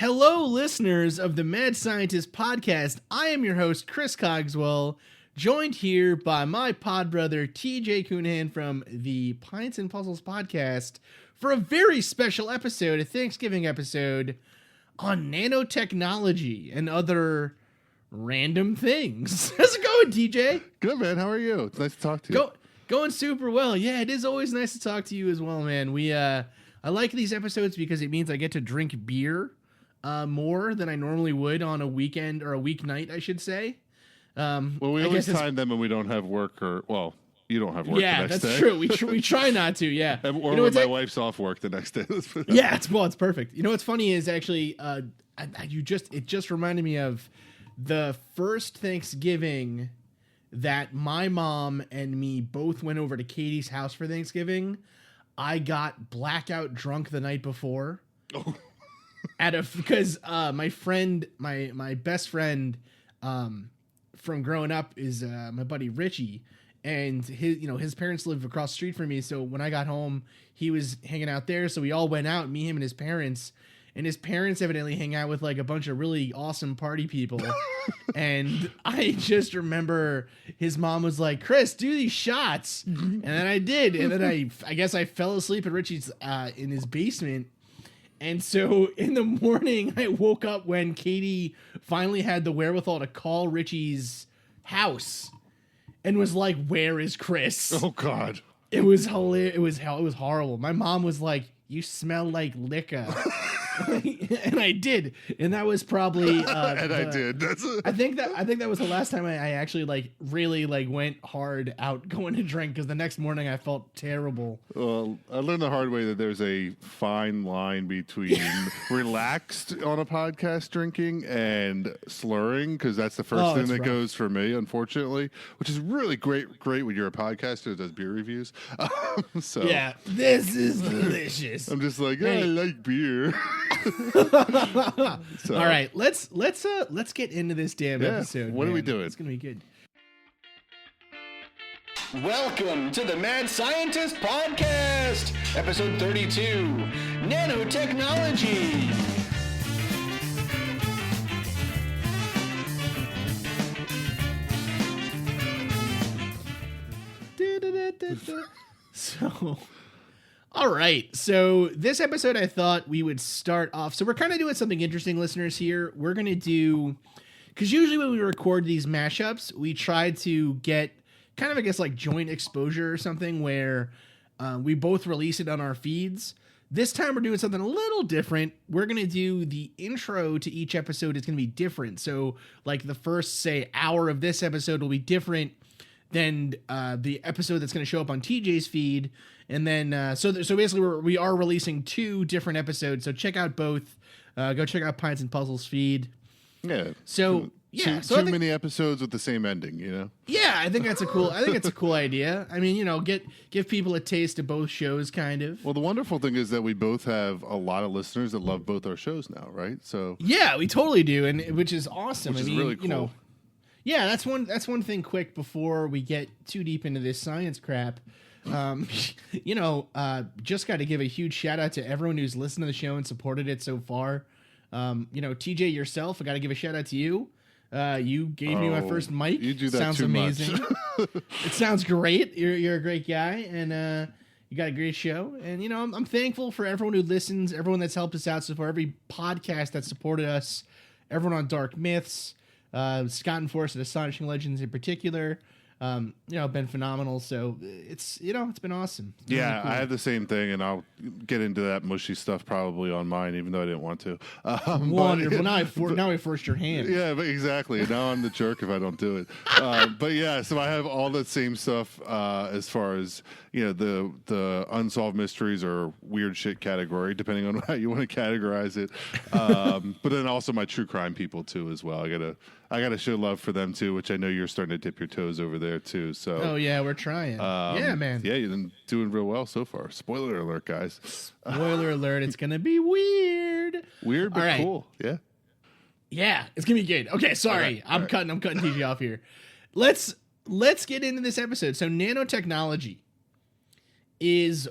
Hello, listeners of the Mad Scientist podcast. I am your host, Chris Cogswell, joined here by my pod brother, TJ Coonahan from the Pints and Puzzles podcast for a very special episode, a Thanksgiving episode on nanotechnology and other random things. How's it going, TJ? Good, man. How are you? It's nice to talk to you. Going super well. Yeah, it is always nice to talk to you as well, man. I like these episodes because it means I get to drink beer more than I normally would on a weekend or a weeknight, I should say. Well, we always time them when we don't have work you don't have work the next day. Yeah, that's true. We try not to, yeah. Or when my wife's off work the next day. Yeah, it's perfect. You know what's funny is actually, it just reminded me of the first Thanksgiving that my mom and me both went over to Katie's house for Thanksgiving. I got blackout drunk the night before. Oh. Because my friend, my best friend from growing up is my buddy Richie, and his parents live across the street from me. So when I got home, he was hanging out there. So we all went out, me, him, and his parents. And his parents evidently hang out with like a bunch of really awesome party people. And I just remember his mom was like, "Chris, do these shots." And then I did. And then I guess I fell asleep at Richie's in his basement. And so in the morning, I woke up when Katie finally had the wherewithal to call Richie's house and was like, "Where is Chris?" Oh, God. It was hilarious. It was horrible. My mom was like, "You smell like liquor." And I did, and that was probably I did. I think that was the last time I actually really went hard out going to drink, because the next morning I felt terrible. Well, I learned the hard way that there's a fine line between relaxed on a podcast drinking and slurring, because that's the first thing that goes for me, unfortunately, which is really great when you're a podcaster that does beer reviews. So yeah, this is delicious. I'm just like, I like beer. So. All right, let's get into this damn episode. What are we doing? It's gonna be good. Welcome to the Mad Scientist Podcast, episode 32, Nanotechnology. So, all right. So this episode, I thought we would start off. So we're kind of doing something interesting, listeners, here. We're going to do, because usually when we record these mashups, we try to get kind of, I guess, like joint exposure or something where we both release it on our feeds. This time we're doing something a little different. We're going to do the intro to each episode. It's going to be different. So like the first, say, hour of this episode will be different than the episode that's going to show up on TJ's feed. And then, so basically we are releasing two different episodes. So check out both. Go check out Pints and Puzzles feed. Yeah. So yeah, too many episodes with the same ending, you know? Yeah, I think it's a cool idea. I mean, give people a taste of both shows, kind of. Well, the wonderful thing is that we both have a lot of listeners that love both our shows now, right? So yeah, we totally do, and which is awesome. Which is really cool. Yeah, that's one thing quick before we get too deep into this science crap. Just got to give a huge shout out to everyone who's listened to the show and supported it so far. TJ yourself, I got to give a shout out to you. You gave me my first mic. You do that sounds too amazing. Much. It sounds great. You're a great guy, and you got a great show. And I'm thankful for everyone who listens, everyone that's helped us out so far, every podcast that supported us, everyone on Dark Myths. Scott and Forrest at Astonishing Legends in particular, been phenomenal. So it's been awesome. It's yeah, really cool. I had the same thing, and I'll get into that mushy stuff probably on mine, even though I didn't want to. Wonderful. Now I forced your hand. Yeah, but exactly. Now I'm the jerk if I don't do it. But yeah, so I have all that same stuff as far as the unsolved mysteries or weird shit category, depending on how you want to categorize it. But then also my true crime people too, as well. I gotta show love for them too, which I know you're starting to dip your toes over there too. So oh yeah, we're trying. Yeah, man. Yeah, you've been doing real well so far. Spoiler alert, guys. Spoiler alert. It's gonna be weird. Weird, but cool. Yeah. Yeah, it's gonna be good. Okay, sorry, I'm cutting TJ off here. Let's get into this episode. So nanotechnology is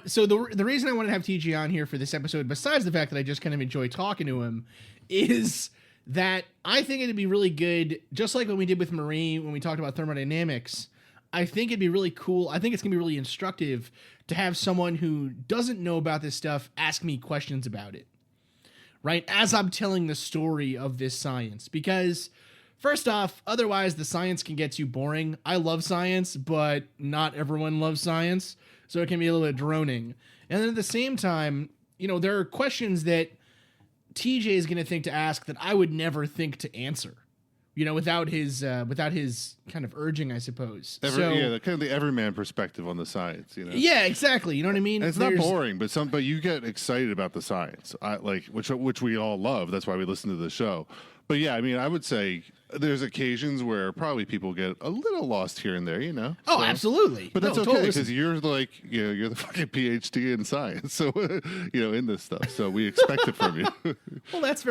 So the reason I wanted to have TJ on here for this episode, besides the fact that I just kind of enjoy talking to him, is that I think it'd be really good, just like when we did with Marie when we talked about thermodynamics. I think it'd be really cool. I think it's gonna be really instructive to have someone who doesn't know about this stuff ask me questions about it, right? As I'm telling the story of this science, because first off, otherwise the science can get too boring. I love science, but not everyone loves science, so it can be a little bit droning. And then at the same time, there are questions that TJ is going to think to ask that I would never think to answer, without his kind of urging, I suppose. Kind of the everyman perspective on the science, Yeah, exactly. You know what I mean? And it's not boring, but you get excited about the science, which we all love. That's why we listen to the show. But yeah, I mean, I would say there's occasions where probably people get a little lost here and there, Oh, absolutely. But that's okay, totally. because you're you're the fucking PhD in science, so in this stuff. So we expect it from you. Well, that's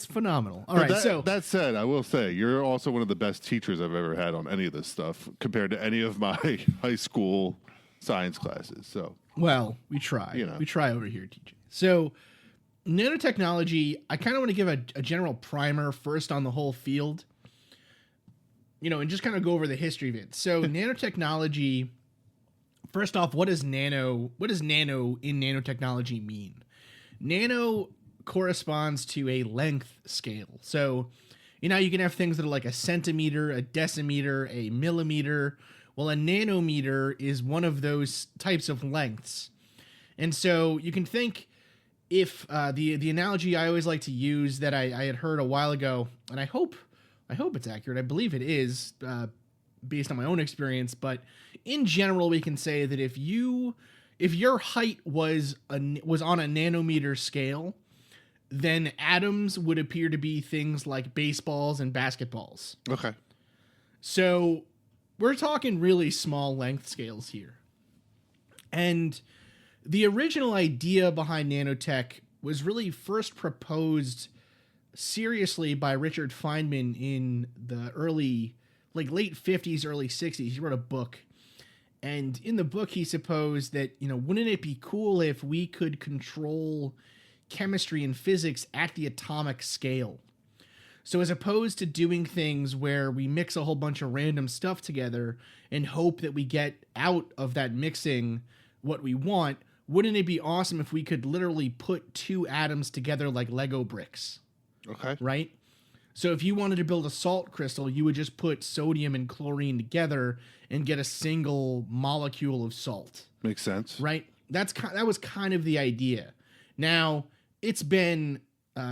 phenomenal. All right. That said, I will say you're also one of the best teachers I've ever had on any of this stuff compared to any of my high school science classes. So well, we try. We try over here, TJ. So. Nanotechnology, I kind of want to give a general primer first on the whole field, and just kind of go over the history of it. So nanotechnology, first off, what does nano in nanotechnology mean? Nano corresponds to a length scale. So, you can have things that are like a centimeter, a decimeter, a millimeter. Well, a nanometer is one of those types of lengths. And so you can think, if the analogy I always like to use that I had heard a while ago, and I hope it's accurate. I believe it is based on my own experience, but in general, we can say that if your height was on a nanometer scale, then atoms would appear to be things like baseballs and basketballs. Okay. So we're talking really small length scales here, and the original idea behind nanotech was really first proposed seriously by Richard Feynman in the late 50s, early 60s. He wrote a book. And in the book, he supposed that, wouldn't it be cool if we could control chemistry and physics at the atomic scale? So as opposed to doing things where we mix a whole bunch of random stuff together and hope that we get out of that mixing what we want, wouldn't it be awesome if we could literally put two atoms together like Lego bricks? Okay. Right? So if you wanted to build a salt crystal, you would just put sodium and chlorine together and get a single molecule of salt. Makes sense. Right? That was kind of the idea. Now, it's been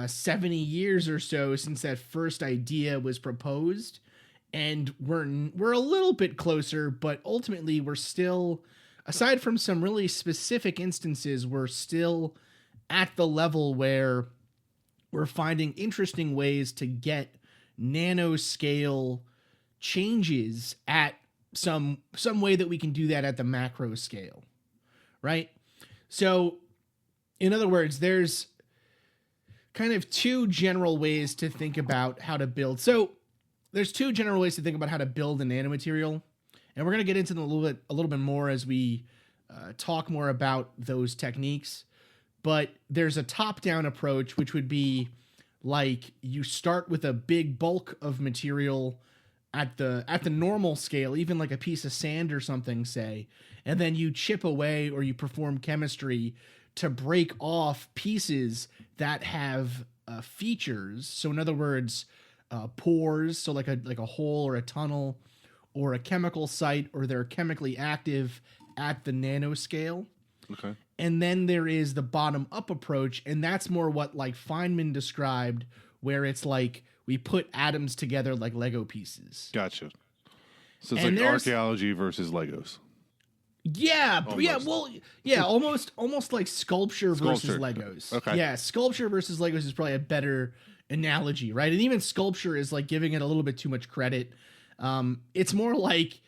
70 years or so since that first idea was proposed, and we're a little bit closer, but ultimately we're still, aside from some really specific instances, we're still at the level where we're finding interesting ways to get nanoscale changes at some way that we can do that at the macro scale, right? So, in other words, there's kind of two general ways to think about how to build. So, there's two general ways to think about how to build a nanomaterial. And we're going to get into them a little bit more as we talk more about those techniques. But there's a top-down approach, which would be like you start with a big bulk of material at the normal scale, even like a piece of sand or something, say, and then you chip away or you perform chemistry to break off pieces that have features. So in other words, pores, so like a hole or a tunnel, or a chemical site, or they're chemically active at the nanoscale. Okay. And then there is the bottom-up approach, and that's more what like Feynman described, where it's like we put atoms together like Lego pieces. Gotcha. So it's like archaeology versus Legos. Yeah, Almost. almost like sculpture versus Legos. Okay. Yeah, sculpture versus Legos is probably a better analogy, right? And even sculpture is like giving it a little bit too much credit. It's more like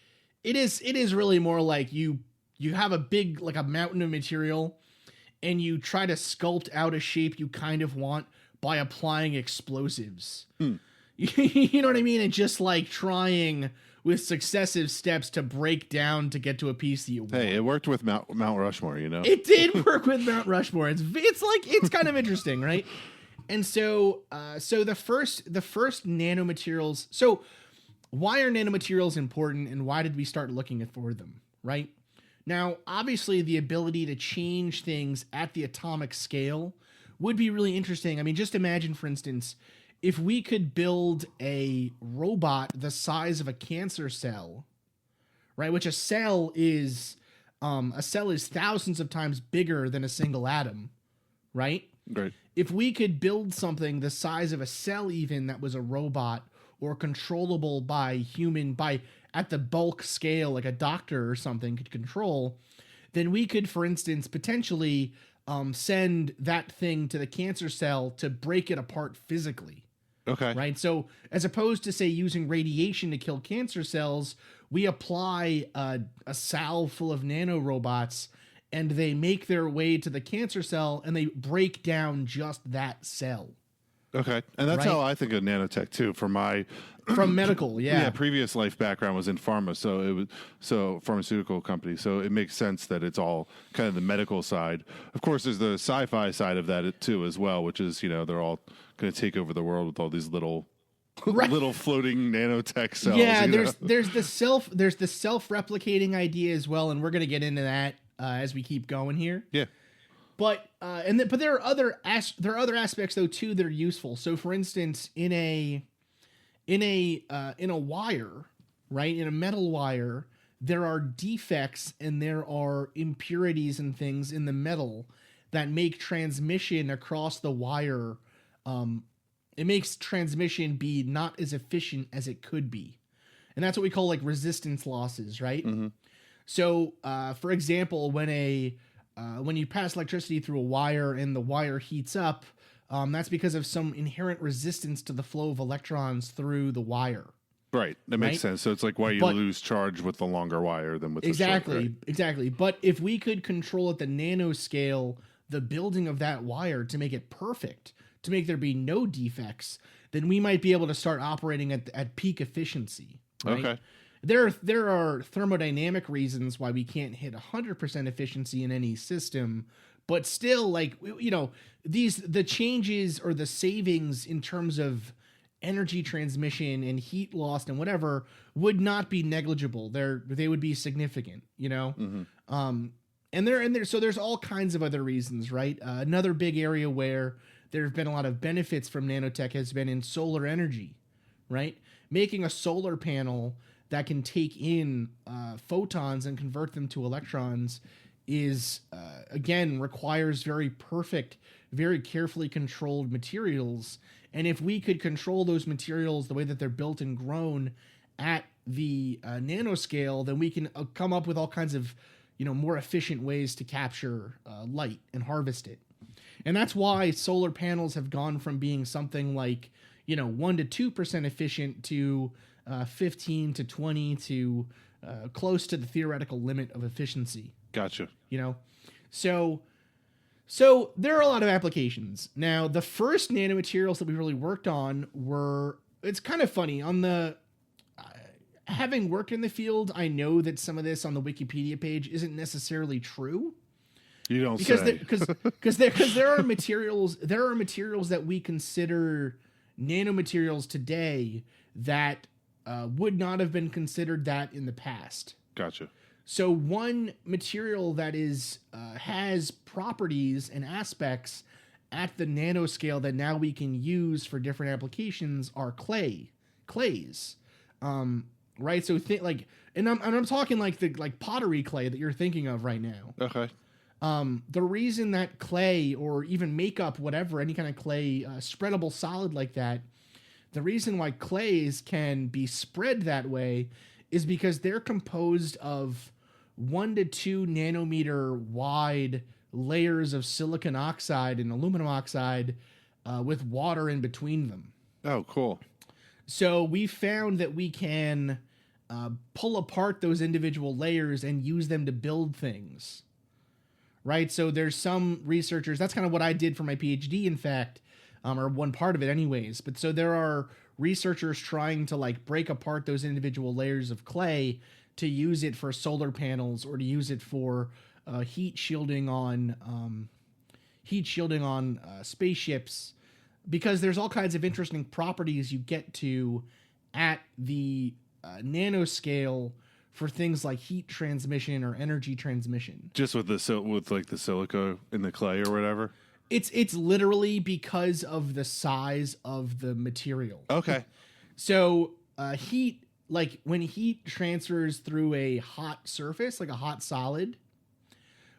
it is really more like you have a big, like a mountain of material, and you try to sculpt out a shape you kind of want by applying explosives. You know what I mean? And just like trying with successive steps to break down to get to a piece that you want. Hey, it worked with Mount Rushmore, you know? It did work with Mount Rushmore. It's kind of interesting, right? And so the first nanomaterials. So why are nanomaterials important, and why did we start looking for them, right? Now, obviously, the ability to change things at the atomic scale would be really interesting. I mean, just imagine, for instance, if we could build a robot the size of a cancer cell, right? Which a cell is thousands of times bigger than a single atom, right? Right. If we could build something the size of a cell, even that was a robot or controllable by at the bulk scale, like a doctor or something could control, then we could, for instance, potentially send that thing to the cancer cell to break it apart physically. Okay. Right. So as opposed to, say, using radiation to kill cancer cells, we apply a salve full of nanorobots, and they make their way to the cancer cell and they break down just that cell. Okay. And that's Right? how I think of nanotech too. From medical, yeah. previous life background was in pharma, so pharmaceutical company. So it makes sense that it's all kind of the medical side. Of course, there's the sci-fi side of that too as well, which is, they're all going to take over the world with all these little Right. little floating nanotech cells. Yeah, there's the self-replicating idea as well, and we're going to get into that as we keep going here. Yeah. But but there are other aspects though too that are useful. So for instance, in a wire, right, in a metal wire, there are defects and there are impurities and things in the metal that make transmission across the wire. It makes transmission be not as efficient as it could be, and that's what we call like resistance losses, right? Mm-hmm. So, for example, when you pass electricity through a wire and the wire heats up, that's because of some inherent resistance to the flow of electrons through the wire. Right. That makes sense. So it's like why you lose charge with the longer wire than with the short, right? Exactly. But if we could control at the nanoscale the building of that wire to make it perfect, to make there be no defects, then we might be able to start operating at peak efficiency. Right? Okay. There are thermodynamic reasons why we can't hit 100% efficiency in any system, but still, like, the changes or the savings in terms of energy transmission and heat loss and whatever would not be negligible. They would be significant, Mm-hmm. So there's all kinds of other reasons, right? Another big area where there have been a lot of benefits from nanotech has been in solar energy, right? Making a solar panel that can take in photons and convert them to electrons is, again, requires very perfect, very carefully controlled materials. And if we could control those materials the way that they're built and grown at the nanoscale, then we can come up with all kinds of, more efficient ways to capture light and harvest it. And that's why solar panels have gone from being something like, 1% to 2% efficient to 15 to 20 to close to the theoretical limit of efficiency. Gotcha. So there are a lot of applications. Now, the first nanomaterials that we really worked on it's kind of funny. Having worked in the field, I know that some of this on the Wikipedia page isn't necessarily true. You don't say. Because there are materials that we consider nanomaterials today that would not have been considered that in the past. Gotcha. So one material that has properties and aspects at the nanoscale that now we can use for different applications are clays. Right? So I'm talking like the pottery clay that you're thinking of right now. Okay. The reason that clay or even makeup, whatever, any kind of clay, spreadable solid like that, the reason why clays can be spread that way is because they're composed of 1 to 2 nanometer wide layers of silicon oxide and aluminum oxide with water in between them. Oh, cool. So we found that we can pull apart those individual layers and use them to build things. Right? So there's some researchers, that's kind of what I did for my PhD, in fact, or one part of it anyways. But so there are researchers trying to like break apart those individual layers of clay to use it for solar panels or to use it for heat shielding on spaceships, because there's all kinds of interesting properties you get to at the nanoscale for things like heat transmission or energy transmission. Just with the silica in the clay or whatever. It's literally because of the size of the material. Okay. So heat, like when heat transfers through a hot surface, like a hot solid,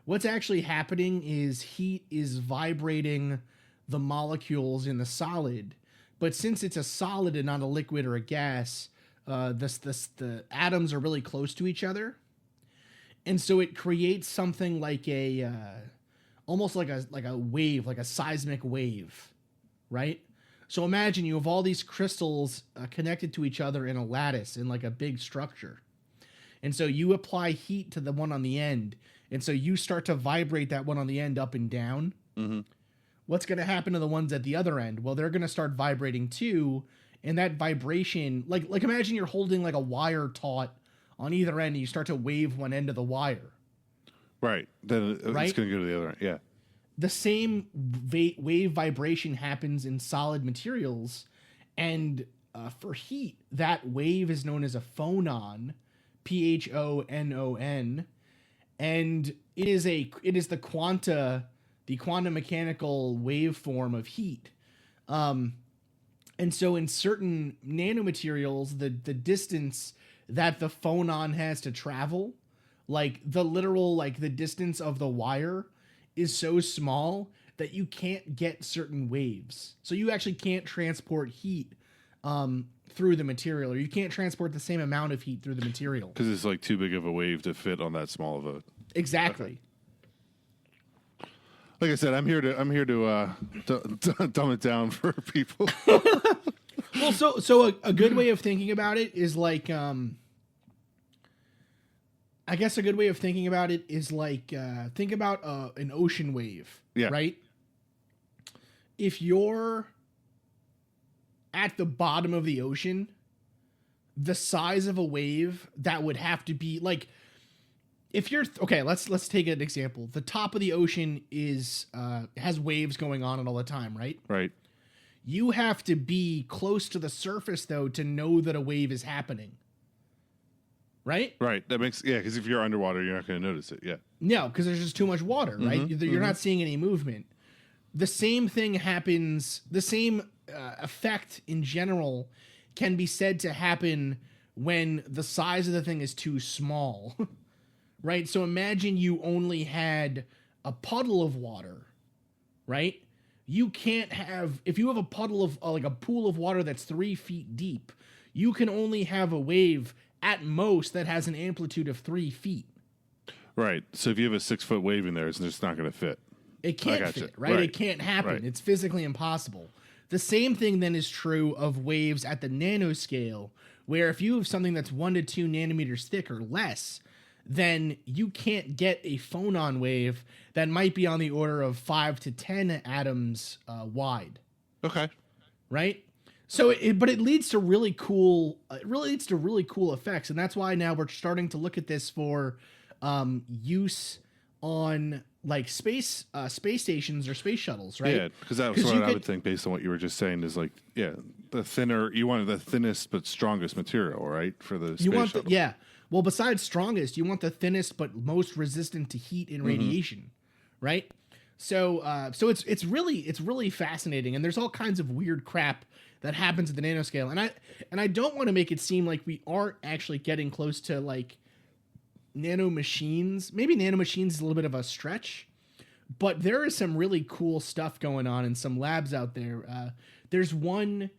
what's actually happening is heat is vibrating the molecules in the solid. But since it's a solid and not a liquid or a gas, the atoms are really close to each other. And so it creates something like almost like a wave, like a seismic wave, right? So imagine you have all these crystals connected to each other in a lattice in like a big structure. And so you apply heat to the one on the end. And so you start to vibrate that one on the end up and down. Mm-hmm. What's going to happen to the ones at the other end? Well, they're going to start vibrating too. And that vibration, like imagine you're holding like a wire taut on either end and you start to wave one end of the wire. Right. Then it's going to go to the other end. Yeah. The same wave vibration happens in solid materials. And for heat, that wave is known as a phonon, Phonon. And it is the quantum mechanical waveform of heat. And so in certain nanomaterials, the distance that the phonon has to travel, like the distance of the wire is so small that you can't get certain waves. So you actually can't transport heat through the material, or you can't transport the same amount of heat through the material. Because it's like too big of a wave to fit on that small of a... Exactly. Okay. Like I said, I'm here to dumb it down for people. Well, so a good way of thinking about it is like, I guess a good way of thinking about it is like, think about an ocean wave, yeah. Right? If you're at the bottom of the ocean, the size of a wave that would have to be like, if you're okay, let's take an example. The top of the ocean has waves going on it all the time, right? Right. You have to be close to the surface though to know that a wave is happening. Right? Right. That makes because if you're underwater, you're not going to notice it. Yeah. No, because there's just too much water, right? You're not seeing any movement. The same thing happens. The same effect in general can be said to happen when the size of the thing is too small. Right? So imagine you only had a puddle of water, right? You can't have, if you have a puddle of, like a pool of water that's 3 feet deep, you can only have a wave at most that has an amplitude of 3 feet. Right. So if you have a 6-foot wave in there, it's just not going to fit. It can't fit, right? It can't happen. Right. It's physically impossible. The same thing then is true of waves at the nanoscale, where if you have something that's 1 to 2 nanometers thick or less, then you can't get a phonon wave that might be on the order of 5 to 10 atoms wide. Okay. Right? So but it leads to really cool effects, and that's why now we're starting to look at this for use on like space stations or space shuttles, right? Yeah, because that's what I would think based on what you were just saying is like, the thinner, you wanted the thinnest but strongest material, right? For the space shuttle. Well, besides strongest, you want the thinnest but most resistant to heat and radiation, right? So it's really fascinating, and there's all kinds of weird crap that happens at the nanoscale, and I don't want to make it seem like we aren't actually getting close to like nano machines. Maybe nano machines is a little bit of a stretch, but there is some really cool stuff going on in some labs out there. There's one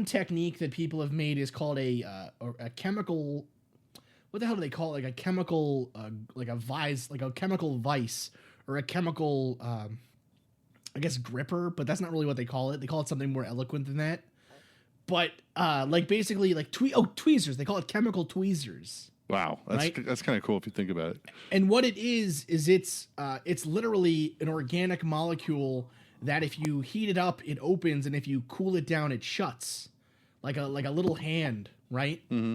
technique that people have made is called a chemical. What the hell do they call it? Like a chemical, like a chemical vice or a chemical, I guess gripper, but that's not really what they call it. They call it something more eloquent than that. But like basically like tweezers. They call it chemical tweezers. Wow, that's kind of cool if you think about it. And what it is it's literally an organic molecule that if you heat it up, it opens, and if you cool it down, it shuts. like a little hand, right? Mm-hmm.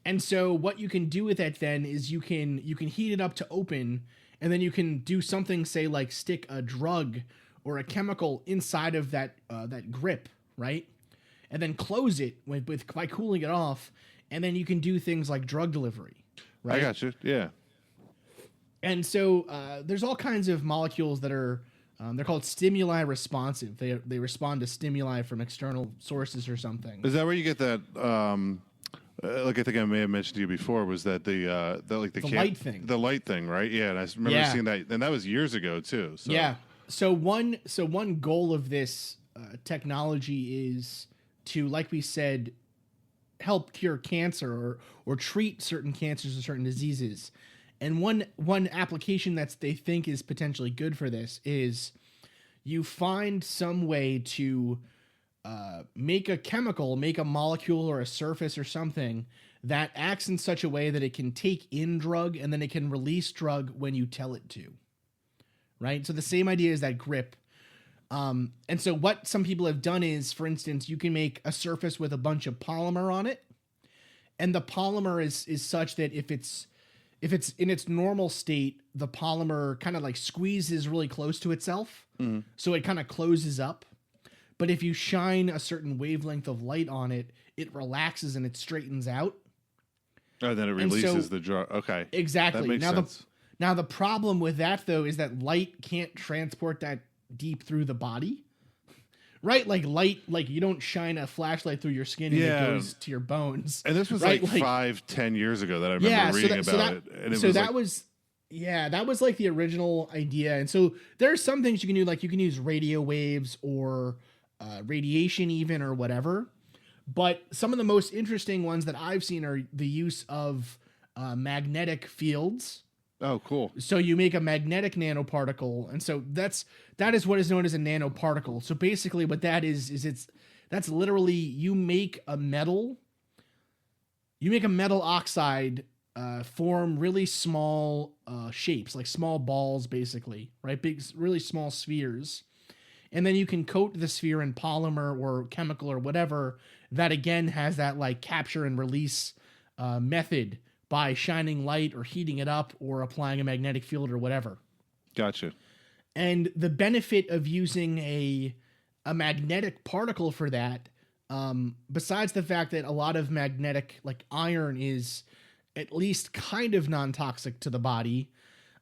And so what you can do with that then is you can heat it up to open, and then you can do something, say like stick a drug or a chemical inside of that grip, right? And then close it by cooling it off, and then you can do things like drug delivery, right? I got you. Yeah. And so there's all kinds of molecules that are they're called stimuli responsive. They respond to stimuli from external sources or something. Is that where you get that? Like I think I may have mentioned to you before, was that the light thing? The light thing, right? Yeah, and I remember seeing that, and that was years ago too. So. Yeah. So one goal of this technology is to, like we said, help cure cancer or treat certain cancers or certain diseases. And one application that they think is potentially good for this is you find some way to make a chemical, make a molecule or a surface or something that acts in such a way that it can take in drug and then it can release drug when you tell it to. Right? So the same idea is that grip. And so what some people have done is, for instance, you can make a surface with a bunch of polymer on it. And the polymer is such that if it's in its normal state, the polymer kind of like squeezes really close to itself. Mm-hmm. So it kind of closes up. But if you shine a certain wavelength of light on it, it relaxes and it straightens out. Oh, then it releases the drug. Okay. Exactly. That makes sense. Now the problem with that, though, is that light can't transport that deep through the body. Right? Like light, like you don't shine a flashlight through your skin and it goes to your bones. And this was like 5-10 years ago that I remember reading about it. And that was like the original idea. And so there are some things you can do, like you can use radio waves or radiation even or whatever. But some of the most interesting ones that I've seen are the use of magnetic fields. Oh, cool. So you make a magnetic nanoparticle, and so that is what is known as a nanoparticle. So basically what that is that's literally you make a metal oxide form really small shapes, like small balls basically, right? Big, really small spheres. And then you can coat the sphere in polymer or chemical or whatever that again has that like capture and release method by shining light or heating it up or applying a magnetic field or whatever. Gotcha. And the benefit of using a magnetic particle for that, besides the fact that a lot of magnetic, like iron, is at least kind of non-toxic to the body,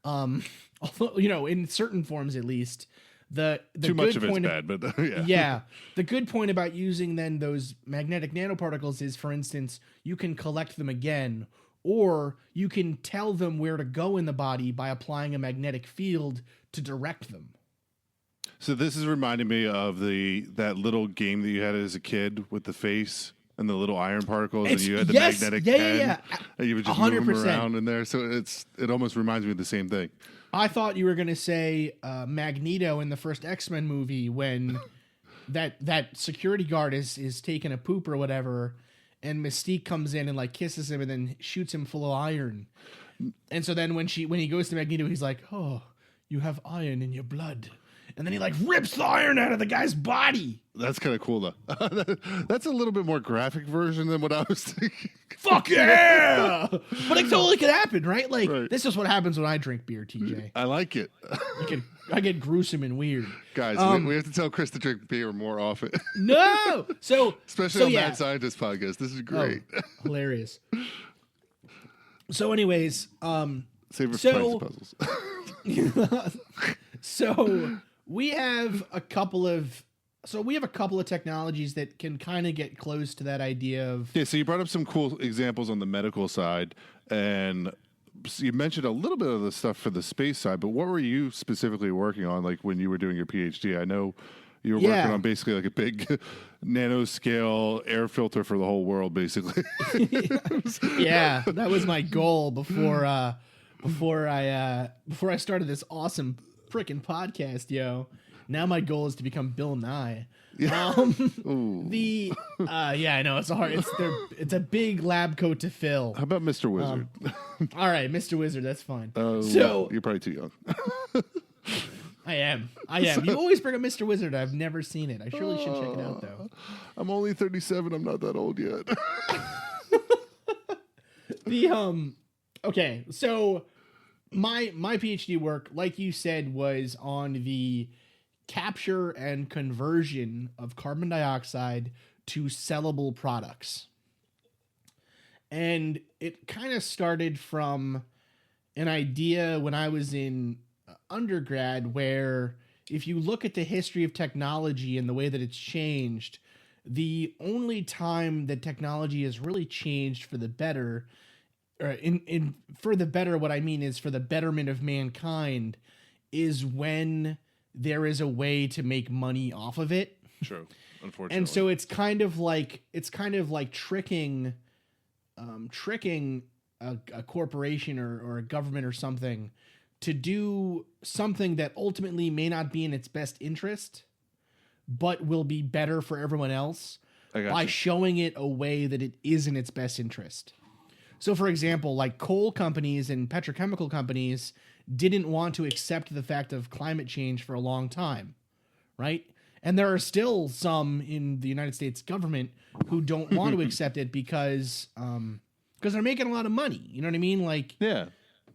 although, in certain forms at least, the too much of it's bad, but yeah. Yeah. The good point about using then those magnetic nanoparticles is, for instance, you can collect them again, or you can tell them where to go in the body by applying a magnetic field to direct them. So this is reminding me of that little game that you had as a kid with the face and the little iron particles, and you had the magnetic pen, and you would just 100%. Move them around in there. So it almost reminds me of the same thing. I thought you were going to say Magneto in the first X-Men movie when that security guard is taking a poop or whatever, and Mystique comes in and like kisses him and then shoots him full of iron. And so then when he goes to Magneto, he's like, "Oh, you have iron in your blood." And then he like rips the iron out of the guy's body. That's kind of cool though. That's a little bit more graphic version than what I was thinking. Fuck yeah! But it totally could happen, right? Like This is what happens when I drink beer, TJ. I like it. I get gruesome and weird. Guys, we have to tell Chris to drink beer more often. No! Especially on Mad Scientist podcast. This is great. Oh, hilarious. So anyways, save it for Pints and Puzzles. So we have a couple of technologies that can kind of get close to that idea of... Yeah, so you brought up some cool examples on the medical side, and you mentioned a little bit of the stuff for the space side, but what were you specifically working on, like when you were doing your PhD? I know you were working on basically like a big nanoscale air filter for the whole world, basically. Yeah, that was my goal before I started this awesome freaking podcast, yo. Now my goal is to become Bill Nye. Yeah. I know it's hard. It's a big lab coat to fill. How about Mr. Wizard? All right, Mr. Wizard, that's fine. So you're probably too young. I am. You always bring up Mr. Wizard. I've never seen it. I surely should check it out though. I'm only 37. I'm not that old yet. Okay, so my PhD work, like you said, was on the capture and conversion of carbon dioxide to sellable products. And it kind of started from an idea when I was in undergrad, where if you look at the history of technology and the way that it's changed, the only time that technology has really changed for the better, or for the better, what I mean is for the betterment of mankind, is when there is a way to make money off of it. True, unfortunately. And so it's kind of like tricking a corporation or a government or something to do something that ultimately may not be in its best interest, but will be better for everyone else by showing it a way that it is in its best interest. So, for example, like coal companies and petrochemical companies didn't want to accept the fact of climate change for a long time, right? And there are still some in the United States government who don't want to accept it because they're making a lot of money. You know what I mean? Like, yeah,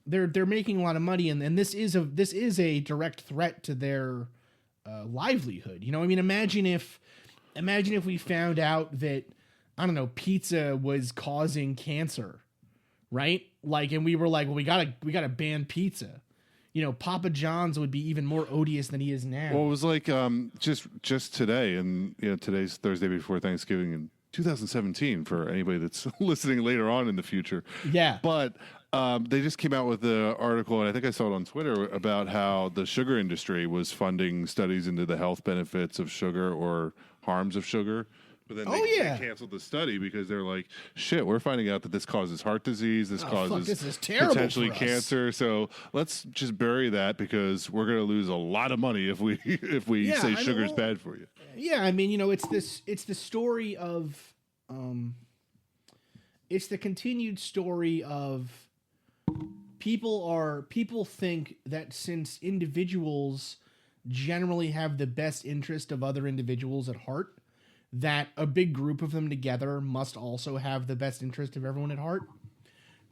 they're making a lot of money, and this is a direct threat to their livelihood. You know, I mean, imagine if we found out that, I don't know, pizza was causing cancer, right? Like, and we were like, well, we gotta ban pizza. You know, Papa John's would be even more odious than he is now. Well, it was like just today, and today's Thursday before Thanksgiving in 2017 for anybody that's listening later on in the future. Yeah, but they just came out with an article, and I think I saw it on Twitter, about how the sugar industry was funding studies into the health benefits of sugar or harms of sugar. But then they canceled the study because they're like, shit, we're finding out that this causes heart disease, this causes potentially cancer. So let's just bury that because we're going to lose a lot of money if we say sugar's bad for you. Yeah, I mean, it's the story of it's the continued story of people think that since individuals generally have the best interest of other individuals at heart, that a big group of them together must also have the best interest of everyone at heart.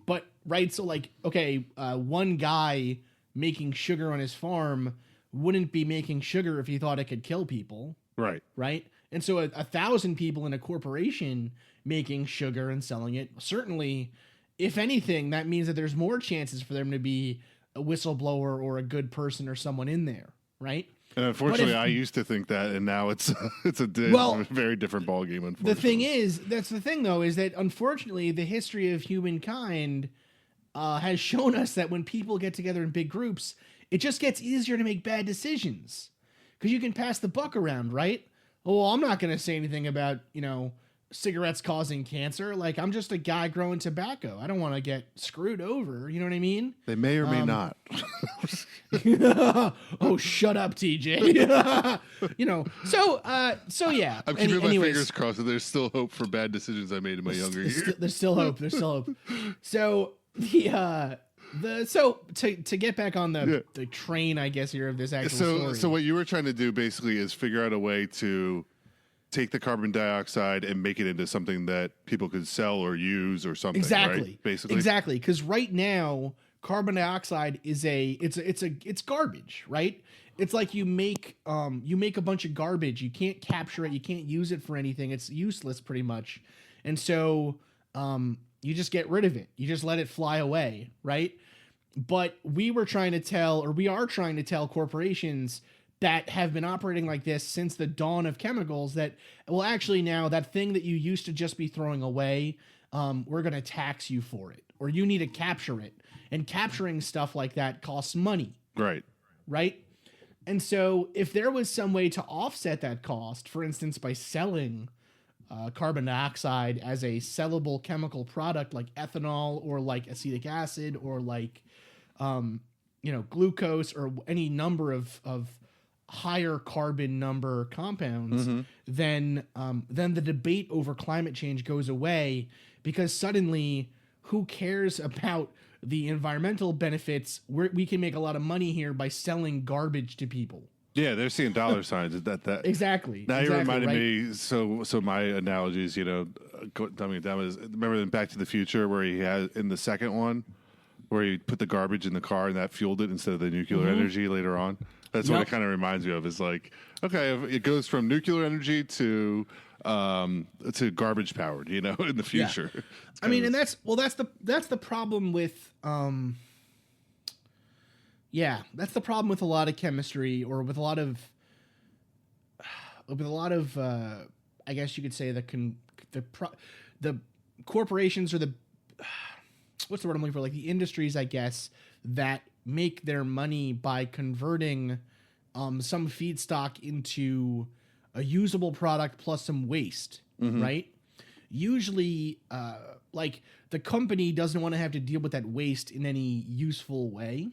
But, right, so like, okay, one guy making sugar on his farm wouldn't be making sugar if he thought it could kill people. Right. Right? And so 1,000 people in a corporation making sugar and selling it, certainly, if anything, that means that there's more chances for them to be a whistleblower or a good person or someone in there, right? And unfortunately, I used to think that, and now it's a very different ballgame, unfortunately. The thing is, that's the thing, though, is that unfortunately, the history of humankind has shown us that when people get together in big groups, it just gets easier to make bad decisions. Because you can pass the buck around, right? Oh, well, I'm not going to say anything about, cigarettes causing cancer. Like, I'm just a guy growing tobacco. I don't want to get screwed over. You know what I mean? They may or may not. Oh, shut up, TJ. So yeah. I'm keeping my fingers crossed that there's still hope for bad decisions I made in my younger years. There's still hope. So to get back on the train, I guess, here of this actual story. So what you were trying to do basically is figure out a way to take the carbon dioxide and make it into something that people could sell or use or something. Exactly. Right? Basically. Exactly. Because right now, carbon dioxide is it's garbage, right? It's like you make a bunch of garbage. You can't capture it. You can't use it for anything. It's useless pretty much. And so you just get rid of it. You just let it fly away, right? But we are trying to tell corporations that have been operating like this since the dawn of chemicals that, well, actually now that thing that you used to just be throwing away, we're going to tax you for it, or you need to capture it. And capturing stuff like that costs money. Right. Right? And so if there was some way to offset that cost, for instance, by selling carbon dioxide as a sellable chemical product like ethanol or like acetic acid or like, glucose or any number of higher carbon number compounds, then the debate over climate change goes away, because suddenly who cares about the environmental benefits? We can make a lot of money here by selling garbage to people. Yeah, they're seeing dollar signs. Exactly. Now exactly, you reminded right? me. So my analogies, dumbing it down is remember in Back to the Future where he had in the second one where he put the garbage in the car and that fueled it instead of the nuclear energy later on. That's what it kind of reminds me of. Is like, okay, it goes from nuclear energy to garbage powered, in the future. Yeah. I mean, and that's the problem with that's the problem with a lot of chemistry, or with a lot of I guess you could say the corporations, or the what's the word I'm looking for, like the industries, I guess, that make their money by converting some feedstock into a usable product plus some waste, right? Usually, like the company doesn't want to have to deal with that waste in any useful way.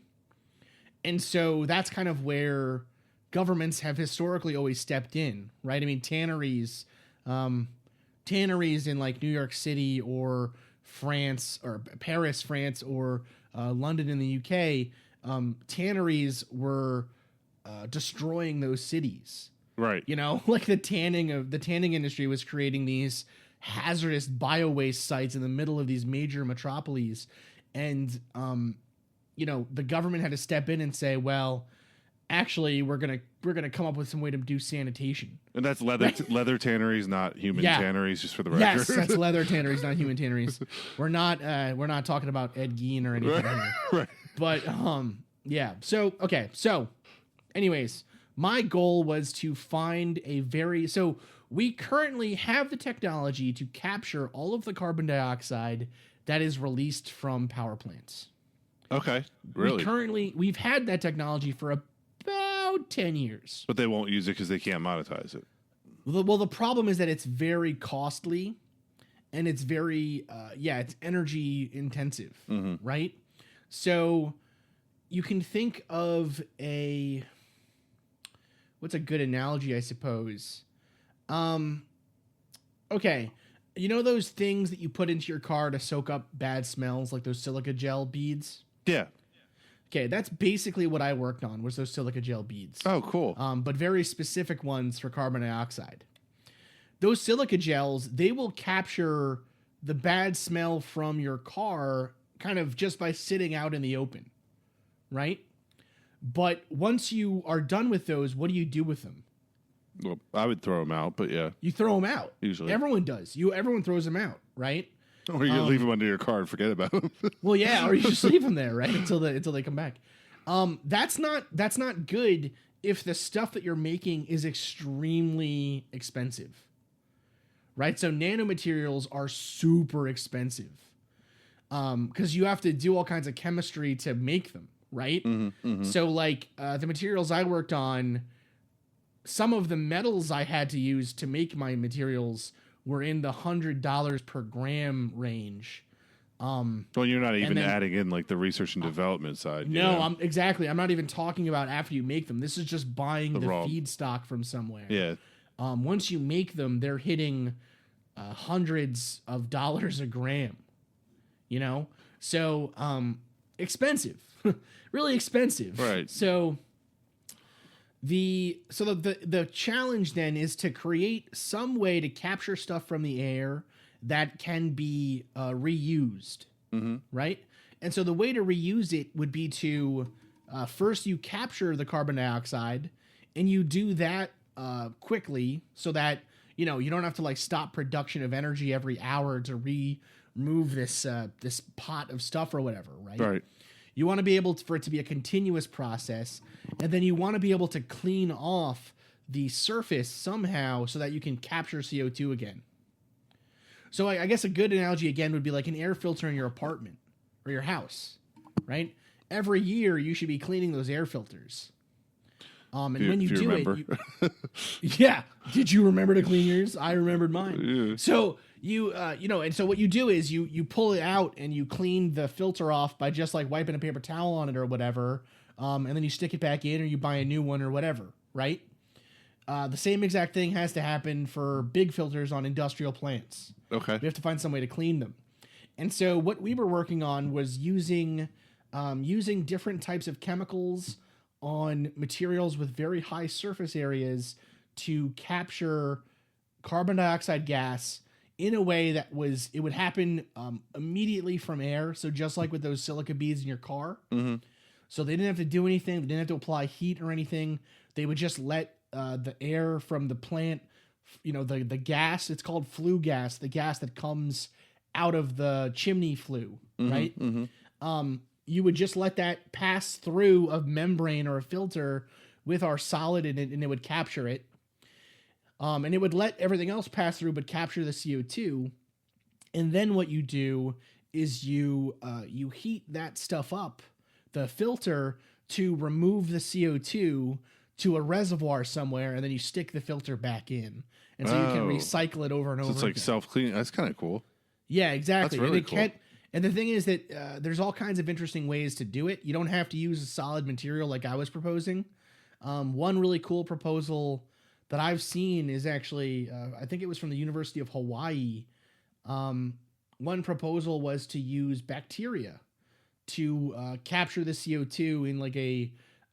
And so that's kind of where governments have historically always stepped in, right? I mean, tanneries in like New York City or France or Paris, France, or London in the UK, tanneries were destroying those cities. Right. Like the tanning industry was creating these hazardous bio-waste sites in the middle of these major metropolises. And, the government had to step in and say, well, actually, we're going to come up with some way to do sanitation. And that's leather tanneries, not human tanneries, just for the record. Yes, that's leather tanneries, not human tanneries. We're not talking about Ed Gein or anything here. Right. But, yeah. So, okay. So, anyways, my goal was to find so we currently have the technology to capture all of the carbon dioxide that is released from power plants. Okay, really? We've had that technology for about 10 years. But they won't use it because they can't monetize it. Well, the problem is that it's very costly, and it's very, it's energy intensive, right? So you can think of what's a good analogy, I suppose? Okay. Those things that you put into your car to soak up bad smells, like those silica gel beads? Yeah. Okay, that's basically what I worked on, was those silica gel beads. Oh, cool. But very specific ones for carbon dioxide. Those silica gels, they will capture the bad smell from your car kind of just by sitting out in the open, right? But once you are done with those, what do you do with them? Well, I would throw them out, but yeah. You throw them out. Usually. Everyone does. Everyone throws them out, right? Or you leave them under your car and forget about them. Well, yeah, or you just leave them there, right, until they come back. That's not good if the stuff that you're making is extremely expensive, right? So nanomaterials are super expensive, because you have to do all kinds of chemistry to make them, right? So like the materials I worked on, some of the metals I had to use to make my materials were in the $100 per gram range. Well, you're not even adding in like the research and development side. No, I'm not even talking about after you make them. This is just buying the raw feedstock from somewhere. Yeah. Once you make them, they're hitting hundreds of dollars a gram. So expensive, really expensive. Right. So the challenge then is to create some way to capture stuff from the air that can be reused, right? And so the way to reuse it would be to first you capture the carbon dioxide, and you do that quickly so that you don't have to like stop production of energy every hour to remove this pot of stuff or whatever, right? Right. You want to be able for it to be a continuous process, and then you want to be able to clean off the surface somehow so that you can capture CO2 again. So I guess a good analogy again would be like an air filter in your apartment or your house, right? Every year you should be cleaning those air filters. And when you do it, yeah. Did you remember to clean yours? I remembered mine. Yeah. So and so what you do is you pull it out and you clean the filter off by just like wiping a paper towel on it or whatever. And then you stick it back in, or you buy a new one or whatever, right? The same exact thing has to happen for big filters on industrial plants. Okay. We have to find some way to clean them. And so what we were working on was using different types of chemicals on materials with very high surface areas to capture carbon dioxide gas in a way that it would happen immediately from air. So just like with those silica beads in your car. Mm-hmm. So they didn't have to do anything. They didn't have to apply heat or anything. They would just let the air from the plant, the gas, it's called flue gas, the gas that comes out of the chimney flue, right? Mm-hmm. You would just let that pass through a membrane or a filter with our solid in it, and it would capture it. And it would let everything else pass through, but capture the CO2. And then what you do is you heat that stuff up, the filter, to remove the CO2 to a reservoir somewhere, and then you stick the filter back in. And so you can recycle it over and over So it's like again. self-cleaning. That's kind of cool. Yeah, exactly. That's really and cool. And the thing is that there's all kinds of interesting ways to do it. You don't have to use a solid material like I was proposing. One really cool proposal that I've seen is actually, I think it was from the University of Hawaii. One proposal was to use bacteria to capture the CO2 in like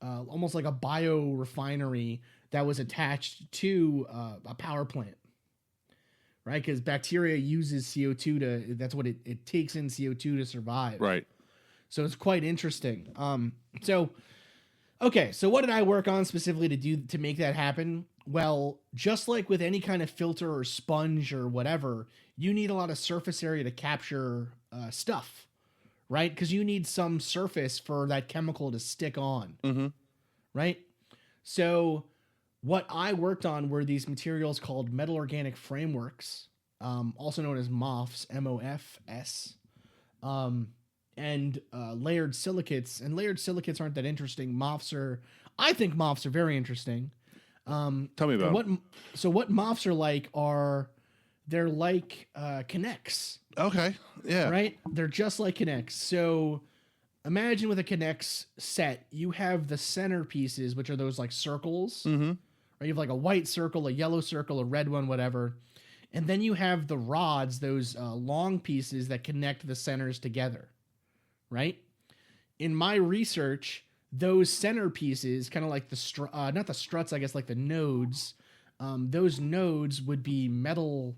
almost like a biorefinery that was attached to a power plant. Right, because bacteria uses CO2 that's what it takes in CO2 to survive. Right. So it's quite interesting. So what did I work on specifically to make that happen? Well, just like with any kind of filter or sponge or whatever, you need a lot of surface area to capture stuff, right? Because you need some surface for that chemical to stick on, right? So what I worked on were these materials called metal organic frameworks, also known as MOFs, MOFS, and layered silicates. And layered silicates aren't that interesting. I think MOFs are very interesting. Tell me about what MOFs are like they're like Kinex. Okay. Yeah. Right? They're just like Kinex. So imagine with a Kinex set, you have the centerpieces, which are those like circles. Mm-hmm. Right? You have like a white circle, a yellow circle, a red one, whatever. And then you have the rods, those long pieces that connect the centers together. Right? In my research, those centerpieces, kind of like not the struts, I guess, like the nodes, those nodes would be metal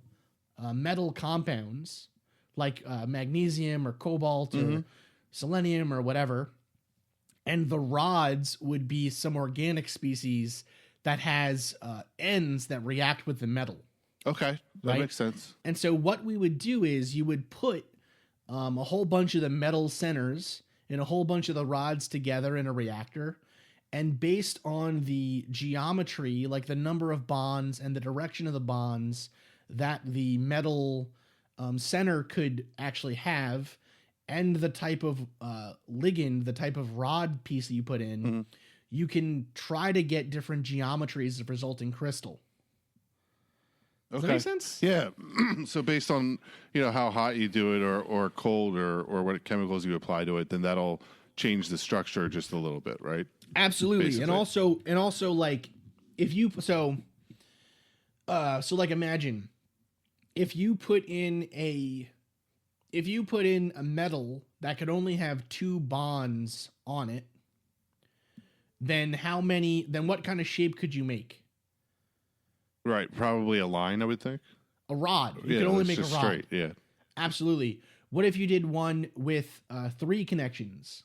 compounds like magnesium or cobalt or selenium or whatever. And the rods would be some organic species that has ends that react with the metal. Okay. That makes sense. And so what we would do is you would put a whole bunch of the metal centers and a whole bunch of the rods together in a reactor. And based on the geometry, like the number of bonds and the direction of the bonds that the metal center could actually have, and the type of ligand, the type of rod piece that you put in, you can try to get different geometries of resulting crystal. Does that make sense? Yeah. So based on, how hot you do it or cold or what chemicals you apply to it, then that'll change the structure just a little bit, right? Absolutely. Basically. And also like if you like imagine if you put in a metal that could only have 2 bonds on it, then what kind of shape could you make? Right. Probably a line, I would think. A rod. You could only make a rod. Straight. Yeah. Absolutely. What if you did one with 3 connections?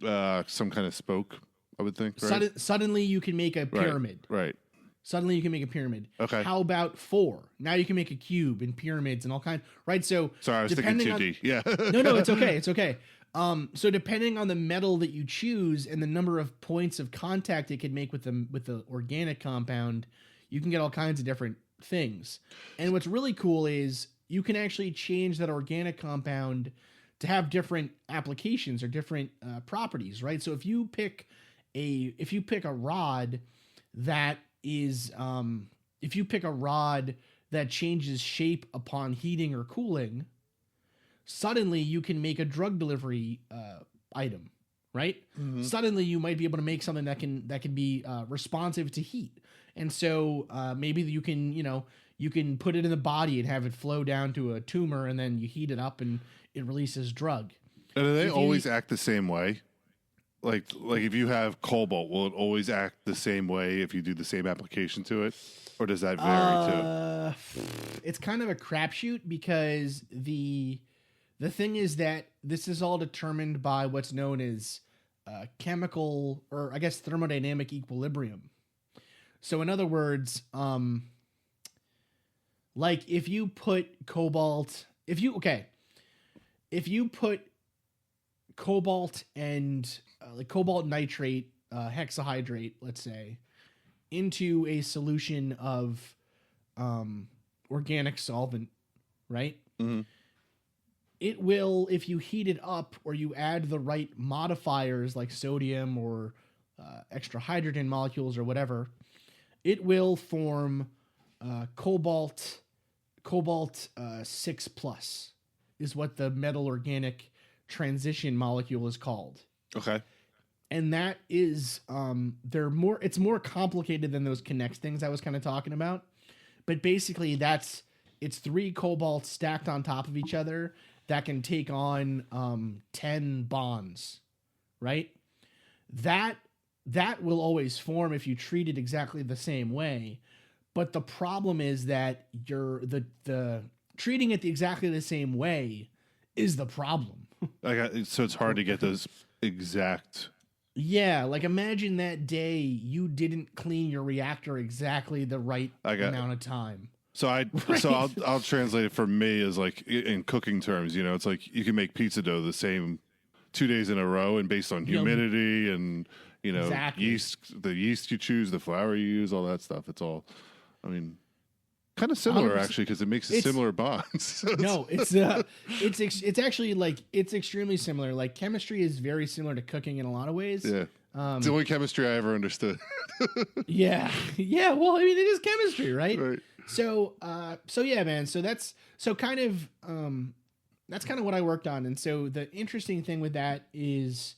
Some kind of spoke, I would think. Right? Suddenly you can make a pyramid. Right. Suddenly you can make a pyramid. Okay. How about 4? Now you can make a cube and pyramids and all kinds. Right. So sorry, I was thinking 2D. Yeah. No, it's okay. It's okay. So depending on the metal that you choose and the number of points of contact it could make with the organic compound, you can get all kinds of different things. And what's really cool is you can actually change that organic compound to have different applications or different properties, right? So if you pick a rod that changes shape upon heating or cooling, suddenly you can make a drug delivery item, right? Suddenly you might be able to make something that can be responsive to heat. And so maybe you can put it in the body and have it flow down to a tumor, and then you heat it up and it releases drug. And do they always act the same way? like if you have cobalt, will it always act the same way if you do the same application to it, or does that vary too? It's kind of a crapshoot because the thing is that this is all determined by what's known as chemical, or I guess thermodynamic equilibrium. So in other words, like if you put cobalt, if you put cobalt and like cobalt nitrate, hexahydrate, let's say, into a solution of organic solvent, right? Mm-hmm. It will, if you heat it up or you add the right modifiers like sodium or extra hydrogen molecules or whatever, it will form cobalt 6 plus is what the metal organic transition molecule is called. Okay. And that is it's more complicated than those Connect things I was kind of talking about. But basically it's 3 cobalts stacked on top of each other that can take on 10 bonds, right? That will always form if you treat it exactly the same way. But the problem is that the treating it exactly the same way is the problem. So it's hard to get those exact. Yeah, like imagine that day you didn't clean your reactor exactly the right amount of time. So I'll translate it for me as like in cooking terms. You know, it's like you can make pizza dough the same 2 days in a row, and based on humidity and yeast, the yeast you choose, the flour you use, all that stuff. It's all, I mean, kind of similar actually, because it makes similar bonds. No, it's actually like it's extremely similar. Like chemistry is very similar to cooking in a lot of ways. Yeah. It's the only chemistry I ever understood. Yeah. Well, I mean, it is chemistry, right? Right. So yeah, man. So that's kind of what I worked on. And so the interesting thing with that is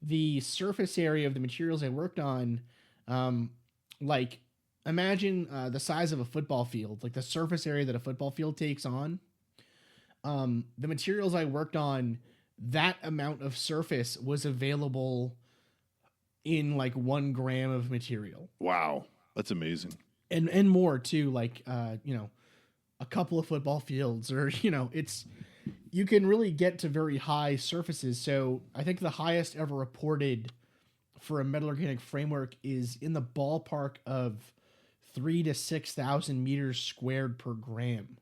the surface area of the materials I worked on. Like imagine the size of a football field, like the surface area that a football field takes on. The materials I worked on, that amount of surface was available in like 1 gram of material. Wow, that's amazing. And more too, like a couple of football fields, or you can really get to very high surfaces. So I think the highest ever reported for a metal organic framework is in the ballpark of 3,000 to 6,000 meters squared per gram.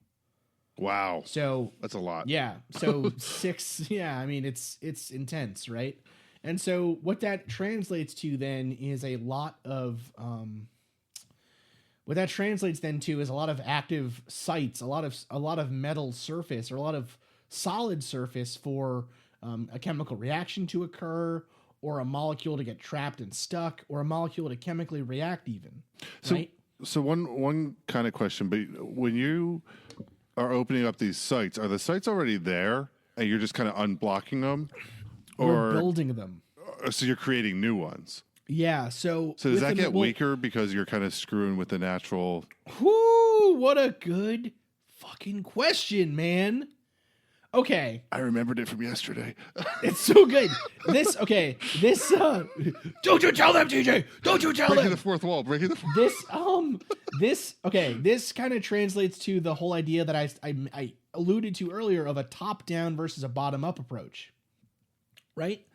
Wow. So that's a lot. Yeah. So 6. Yeah. I mean, it's intense, right? And so what that translates to then is a lot of what that translates then to is a lot of active sites, a lot of metal surface, or a lot of solid surface for a chemical reaction to occur, or a molecule to get trapped and stuck, or a molecule to chemically react even. Right? So one kind of question, but when you are opening up these sites, are the sites already there and you're just kind of unblocking them? Or building them. So you're creating new ones? Yeah. So does that get weaker because you're kind of screwing with the natural? Whoo! What a good fucking question, man. Okay. I remembered it from yesterday. It's so good. This don't you tell them, TJ. Don't you tell them. Breaking the fourth wall. This kind of translates to the whole idea that I alluded to earlier of a top-down versus a bottom-up approach. Right?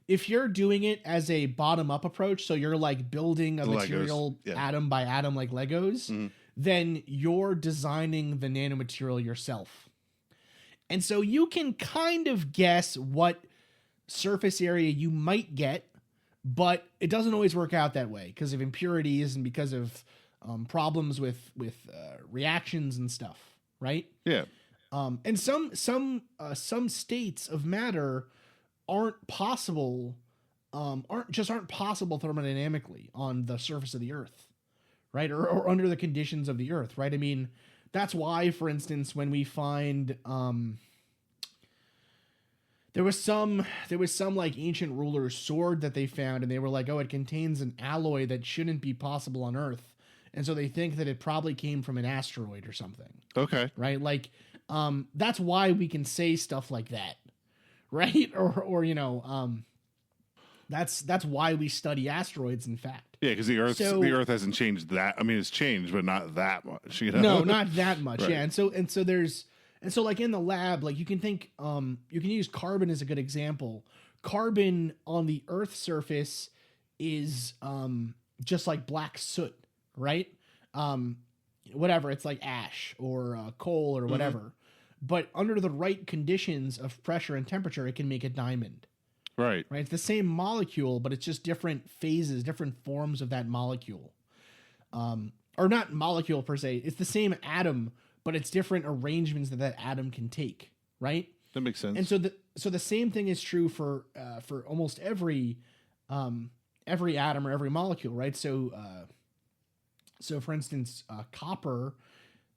If you're doing it as a bottom-up approach, so you're like building a material atom by atom like Legos, then you're designing the nanomaterial yourself. And so you can kind of guess what surface area you might get, but it doesn't always work out that way because of impurities and because of problems with reactions and stuff, right? Yeah. And some states of matter aren't possible thermodynamically on the surface of the Earth, right? Or under the conditions of the Earth, right? I mean, that's why, for instance, when we find there was some like ancient ruler's sword that they found, and they were like, oh, it contains an alloy that shouldn't be possible on Earth, and so they think that it probably came from an asteroid or something. Okay. Right? Like, that's why we can say stuff like that. Right? Or That's why we study asteroids, in fact. Yeah, because the Earth hasn't changed that. I mean, it's changed, but not that much. You know? No, not that much. Right. Yeah, and so like in the lab, like you can think, you can use carbon as a good example. Carbon on the Earth's surface is just like black soot, right? Whatever, it's like ash or coal or whatever. But under the right conditions of pressure and temperature, it can make a diamond. Right. Right. It's the same molecule, but it's just different phases, different forms of that molecule. Or not molecule per se. It's the same atom, but it's different arrangements that atom can take. Right. That makes sense. And so the same thing is true for almost every atom or every molecule. Right. So for instance, copper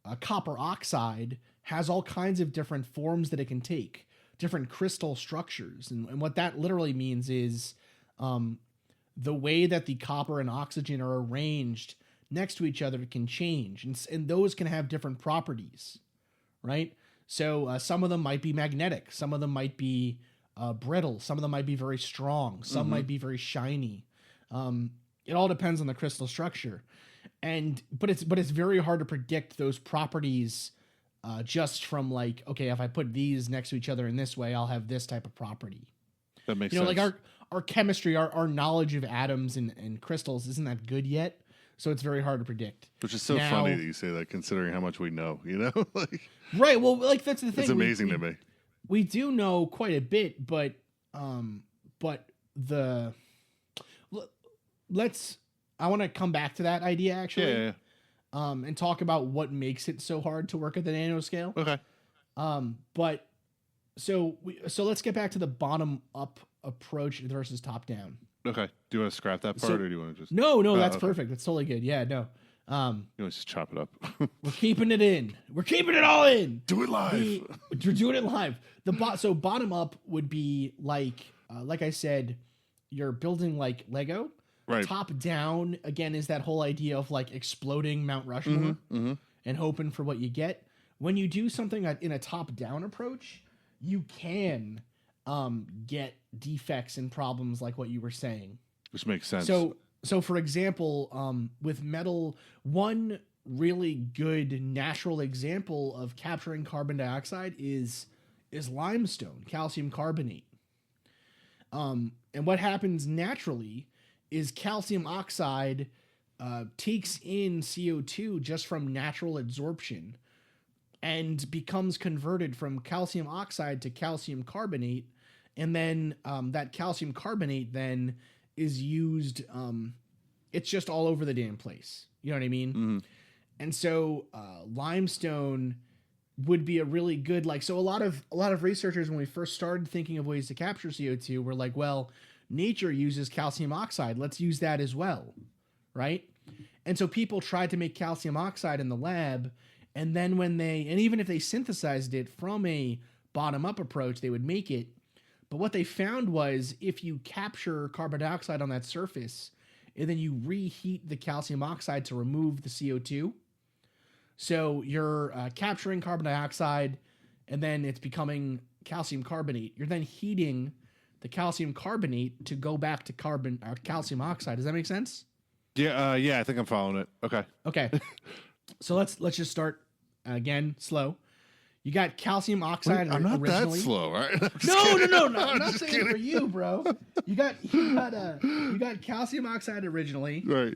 oxide has all kinds of different forms that it can take, different crystal structures. And what that literally means is the way that the copper and oxygen are arranged next to each other can change. And those can have different properties, right? So some of them might be magnetic. Some of them might be brittle. Some of them might be very strong. Some might be very shiny. It all depends on the crystal structure. But it's very hard to predict those properties just from like, okay, if I put these next to each other in this way, I'll have this type of property. That makes sense. Like our chemistry, our knowledge of atoms and crystals isn't that good yet. So it's very hard to predict. Which is so funny that you say that, considering how much we know, you know? Like, right. Well, like that's the thing. It's amazing to me. We do know quite a bit, but I want to come back to that idea actually. Yeah. And talk about what makes it so hard to work at the nanoscale. Okay. But so let's get back to the bottom up approach versus top down. Okay. Do you want to scrap that part, or do you want to just? No, that's perfect. That's totally good. Yeah, no. You want to just chop it up? We're keeping it in. We're keeping it all in. Do it live. We're doing it live. So bottom up would be like I said, you're building like Lego. Right. Top down again is that whole idea of like exploding Mount Rushmore and hoping for what you get. When you do something in a top down approach, you can get defects and problems like what you were saying. Which makes sense. So for example, with metal, one really good natural example of capturing carbon dioxide is limestone, calcium carbonate. And what happens naturally is calcium oxide takes in CO2 just from natural absorption and becomes converted from calcium oxide to calcium carbonate. And then that calcium carbonate then is used. It's just all over the damn place. You know what I mean? Mm-hmm. And so limestone would be a really good, so a lot of researchers, when we first started thinking of ways to capture CO2, were like, well, nature uses calcium oxide. Let's use that as well, right? And so people tried to make calcium oxide in the lab, and then even if they synthesized it from a bottom-up approach, they would make it. But what they found was if you capture carbon dioxide on that surface, and then you reheat the calcium oxide to remove the CO2, so you're capturing carbon dioxide, and then it's becoming calcium carbonate. You're then heating the calcium carbonate to go back to calcium oxide. Does that make sense? Yeah, I think I'm following it. Okay. So let's just start again, slow. You got calcium oxide. I'm not originally. that slow, right? No. I'm not saying kidding. For you, bro. You got calcium oxide originally, right?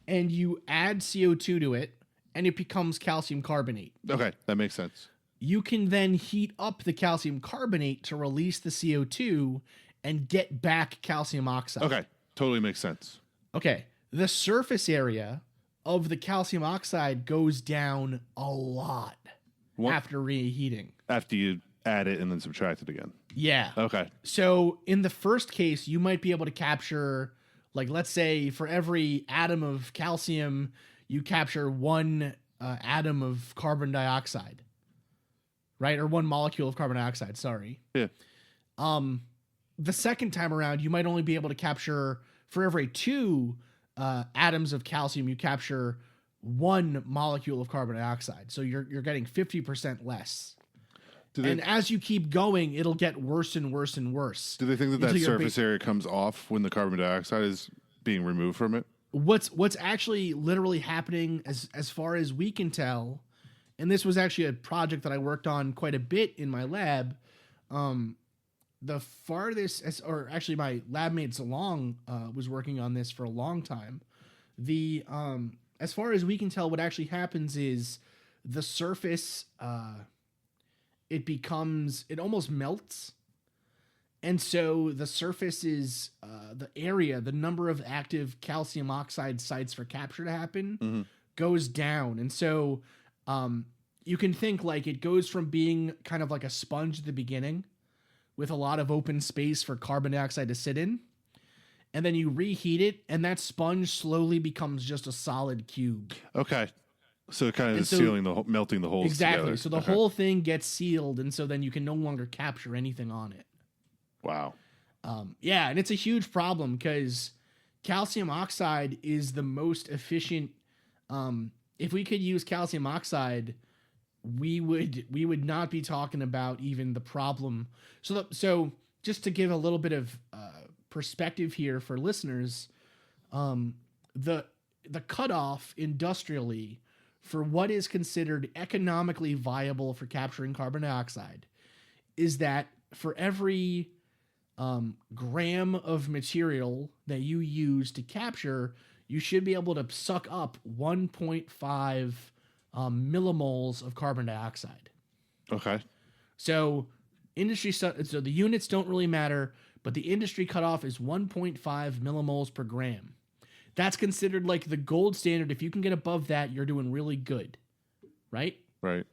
And you add CO2 to it, and it becomes calcium carbonate. Okay, that makes sense. You can then heat up the calcium carbonate to release the CO2 and get back calcium oxide. Okay, totally makes sense. Okay, the surface area of the calcium oxide goes down a lot after reheating. After you add it and then subtract it again. Yeah. Okay. So in the first case, you might be able to capture, let's say for every atom of calcium, you capture one atom of carbon dioxide. Right? Or one molecule of carbon dioxide, sorry. Yeah. The second time around, you might only be able to capture, for every two atoms of calcium, you capture one molecule of carbon dioxide. So you're getting 50% less. And as you keep going, it'll get worse and worse and worse. Do they think that surface area comes off when the carbon dioxide is being removed from it? What's actually literally happening, as far as we can tell, and this was actually a project that I worked on quite a bit in my lab. The farthest, or actually my lab mate Zalong was working on this for a long time. As far as we can tell, what actually happens is the surface, it almost melts. And so the surface is, the number of active calcium oxide sites for capture to happen goes down. And so you can think like it goes from being kind of like a sponge at the beginning with a lot of open space for carbon dioxide to sit in. And then you reheat it, and that sponge slowly becomes just a solid cube. Okay. So it kind of is melting the holes exactly. together. So the whole thing gets sealed, and so then you can no longer capture anything on it. Wow. Yeah, and it's a huge problem because calcium oxide is the most efficient. If we could use calcium oxide, we would not be talking about even the problem. So just to give a little bit of perspective here for listeners, the cutoff industrially for what is considered economically viable for capturing carbon dioxide is that for every gram of material that you use to capture, you should be able to suck up 1.5 millimoles of carbon dioxide. Okay. So the units don't really matter, but the industry cutoff is 1.5 millimoles per gram. That's considered like the gold standard. If you can get above that, you're doing really good, right? Right.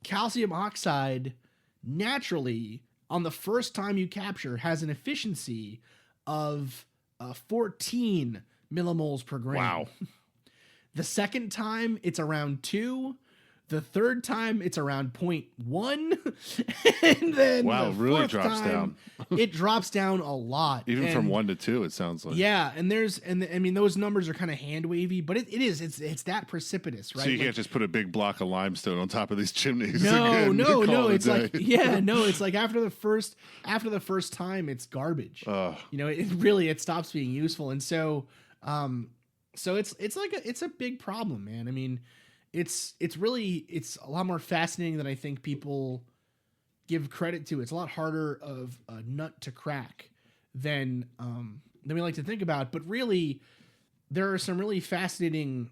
Calcium oxide naturally, on the first time you capture, has an efficiency of 14 millimoles per gram. Wow. The second time, it's around 2. The third time, it's around 0.1. And then wow, the really fourth drops time, down. It drops down a lot. Even from 1 to 2, it sounds like. Yeah, and I mean, those numbers are kind of hand wavy, but it's that precipitous, right? So you can't just put a big block of limestone on top of these chimneys. No, No. It's like, it's like after the first time, it's garbage. It stops being useful, and so it's a big problem, man. I mean, it's a lot more fascinating than I think people give credit to. It's a lot harder of a nut to crack than we like to think about. But really, there are some really fascinating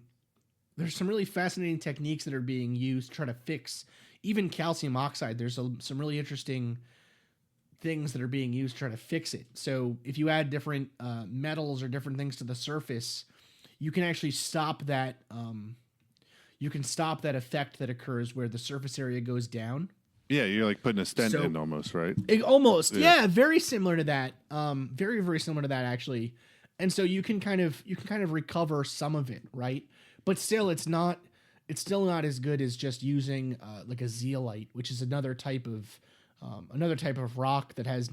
techniques that are being used to try to fix even calcium oxide. There's some really interesting things that are being used to try to fix it. So if you add different metals or different things to the surface, you can actually stop that. You can stop that effect that occurs where the surface area goes down. Yeah, you're like putting a stent in almost, right? Almost, yeah, very similar to that. Very, very similar to that actually. And so you can kind of recover some of it, right? But still, it's still not as good as just using like a zeolite, which is another type of rock that has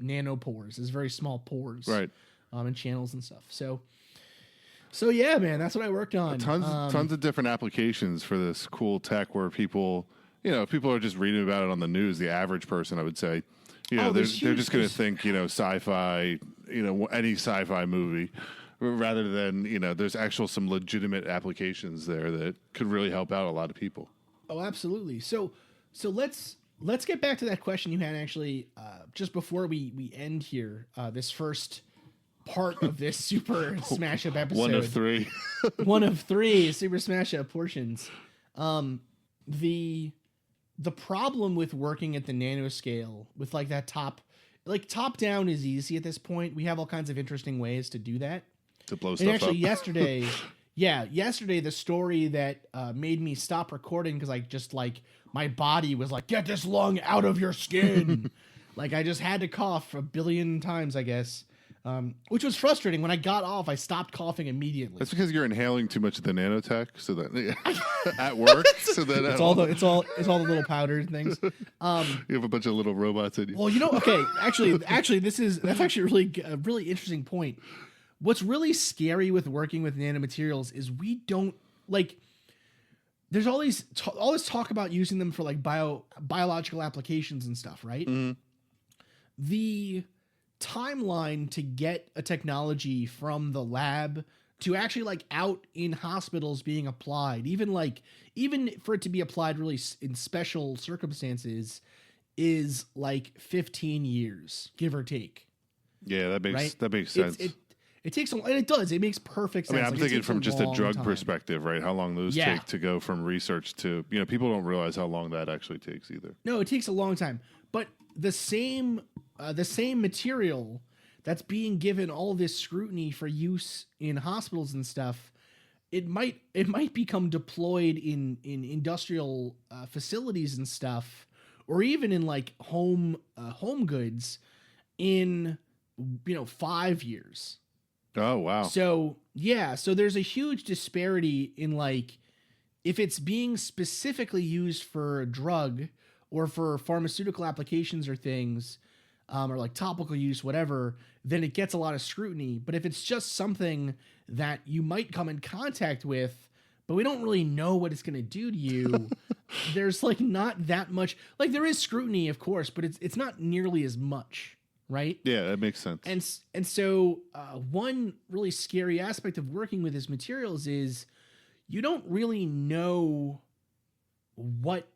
nanopores, is very small pores, right? And channels and stuff. So yeah, man, that's what I worked on. Tons of different applications for this cool tech where people are just reading about it on the news. The average person, I would say, they're just going to think, sci-fi, any sci-fi movie, rather than, there's some legitimate applications there that could really help out a lot of people. Oh, absolutely. So let's get back to that question you had actually, just before we end here, this first part of this Super Smash Up episode. One of 3. One of 3 Super Smash Up portions. The problem with working at the nanoscale with like that top down is easy at this point. We have all kinds of interesting ways to do that. To blow stuff up. And actually yesterday the story that made me stop recording because I just my body was like, get this lung out of your skin. I just had to cough a billion times, I guess. Which was frustrating. When I got off, I stopped coughing immediately. That's because you're inhaling too much of the nanotech, so that at work, so that it's all the little powdered things. You have a bunch of little robots in you. Well, okay, actually, that's actually a really interesting point. What's really scary with working with nanomaterials is we don't there's all this talk about using them for like biological applications and stuff, right? Mhm. The timeline to get a technology from the lab to actually like out in hospitals being applied, even for it to be applied really in special circumstances, is like 15 years, give or take. Yeah, that makes Right? that makes sense. It takes a, and it does. It makes perfect sense. I mean, I'm Like, it thinking takes from just a long drug time. perspective, right? How long those Yeah. take to go from research to, people don't realize how long that actually takes either. No, it takes a long time. But the same material that's being given all this scrutiny for use in hospitals and stuff, it might become deployed in industrial facilities and stuff, or even in like home goods in 5 years. Oh, wow. So there's a huge disparity in like if it's being specifically used for a drug or for pharmaceutical applications or things, or like topical use, whatever, then it gets a lot of scrutiny. But if it's just something that you might come in contact with, but we don't really know what it's going to do to you, there's like not that much. Like there is scrutiny, of course, but it's not nearly as much. Right? Yeah, that makes sense. And so one really scary aspect of working with these materials is you don't really know what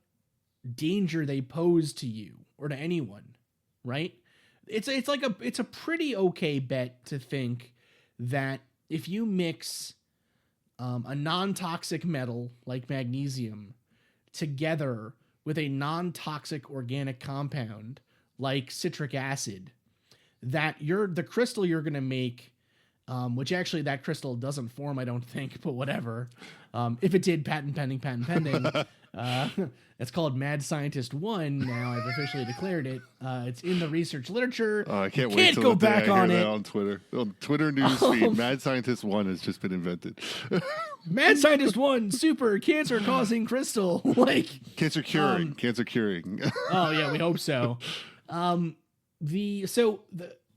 danger they pose to you or to anyone, right? It's a pretty okay bet to think that if you mix a non-toxic metal like magnesium together with a non-toxic organic compound like citric acid, that the crystal you're going to make, which actually that crystal doesn't form, I don't think, but whatever. If it did, patent pending. It's called Mad Scientist 1 now. I've officially declared it. It's in the research literature. Oh, I can't You wait till go the day I back hear on that it. on Twitter. On Twitter newsfeed, Mad Scientist 1 has just been invented. Mad Scientist 1 super cancer causing crystal. Like Cancer curing. Cancer curing. oh yeah, we hope so.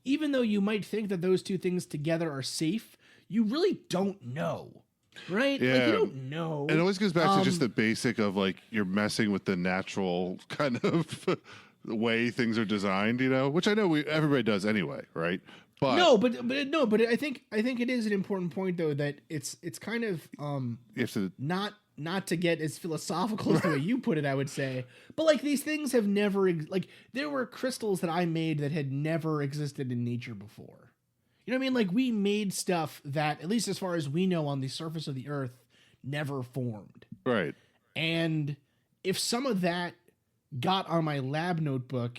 Even though you might think that those two things together are safe, you really don't know, right? Yeah. Like you don't know. It always goes back to just the basic of like you're messing with the natural kind of way things are designed, which I know everybody does anyway, right? But but I think it is an important point though that it's kind of you have to not to get as philosophical as the way you put it, I would say, but like these things have never there were crystals that I made that had never existed in nature before. You know what I mean? Like we made stuff that, at least as far as we know, on the surface of the earth, never formed. right. And if some of that got on my lab notebook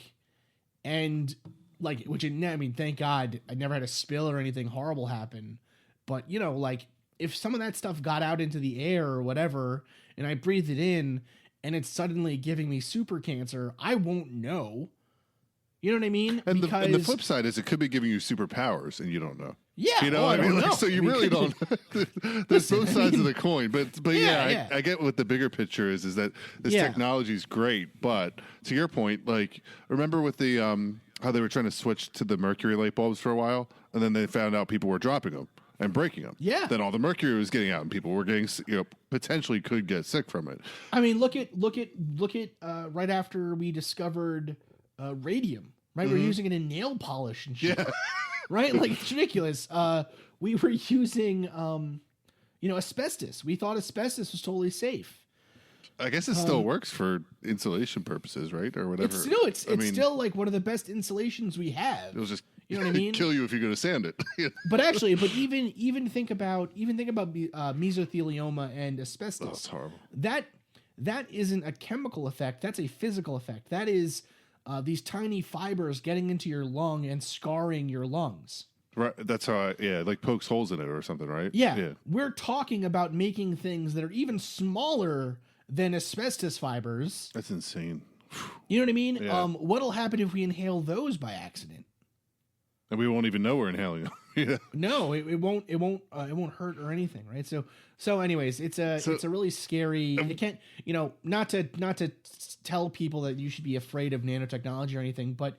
and like, thank God I never had a spill or anything horrible happen. But like if some of that stuff got out into the air or whatever, and I breathed it in and it's suddenly giving me super cancer, I won't know. You know what I mean? And the flip side is it could be giving you superpowers and you don't know. Yeah. I don't mean, know. so you really don't. There's both sides of the coin, but Yeah. I get what the bigger picture is that this technology is great, but to your point, like remember with the how they were trying to switch to the mercury light bulbs for a while, and then they found out people were dropping them and breaking them. Yeah. Then all the mercury was getting out, and people were getting potentially could get sick from it. I mean, look at right after we discovered radium, right? We're using it in nail polish and shit. Yeah. Right? Like it's ridiculous. We were using asbestos. We thought asbestos was totally safe. I guess it still works for insulation purposes, right, or whatever. It's still like one of the best insulations we have. It'll just You know what I mean? kill you if you're going to sand it. But even think about mesothelioma and asbestos. That's horrible. That isn't a chemical effect. That's a physical effect. That is these tiny fibers getting into your lung and scarring your lungs. Right. That's how like pokes holes in it or something, right? Yeah. We're talking about making things that are even smaller than asbestos fibers. That's insane. You know what I mean? Yeah. What'll happen if we inhale those by accident? And we won't even know we're inhaling them. Yeah. No, it won't hurt or anything, right? So anyways, it's a really scary. It can't, not to tell people that you should be afraid of nanotechnology or anything, but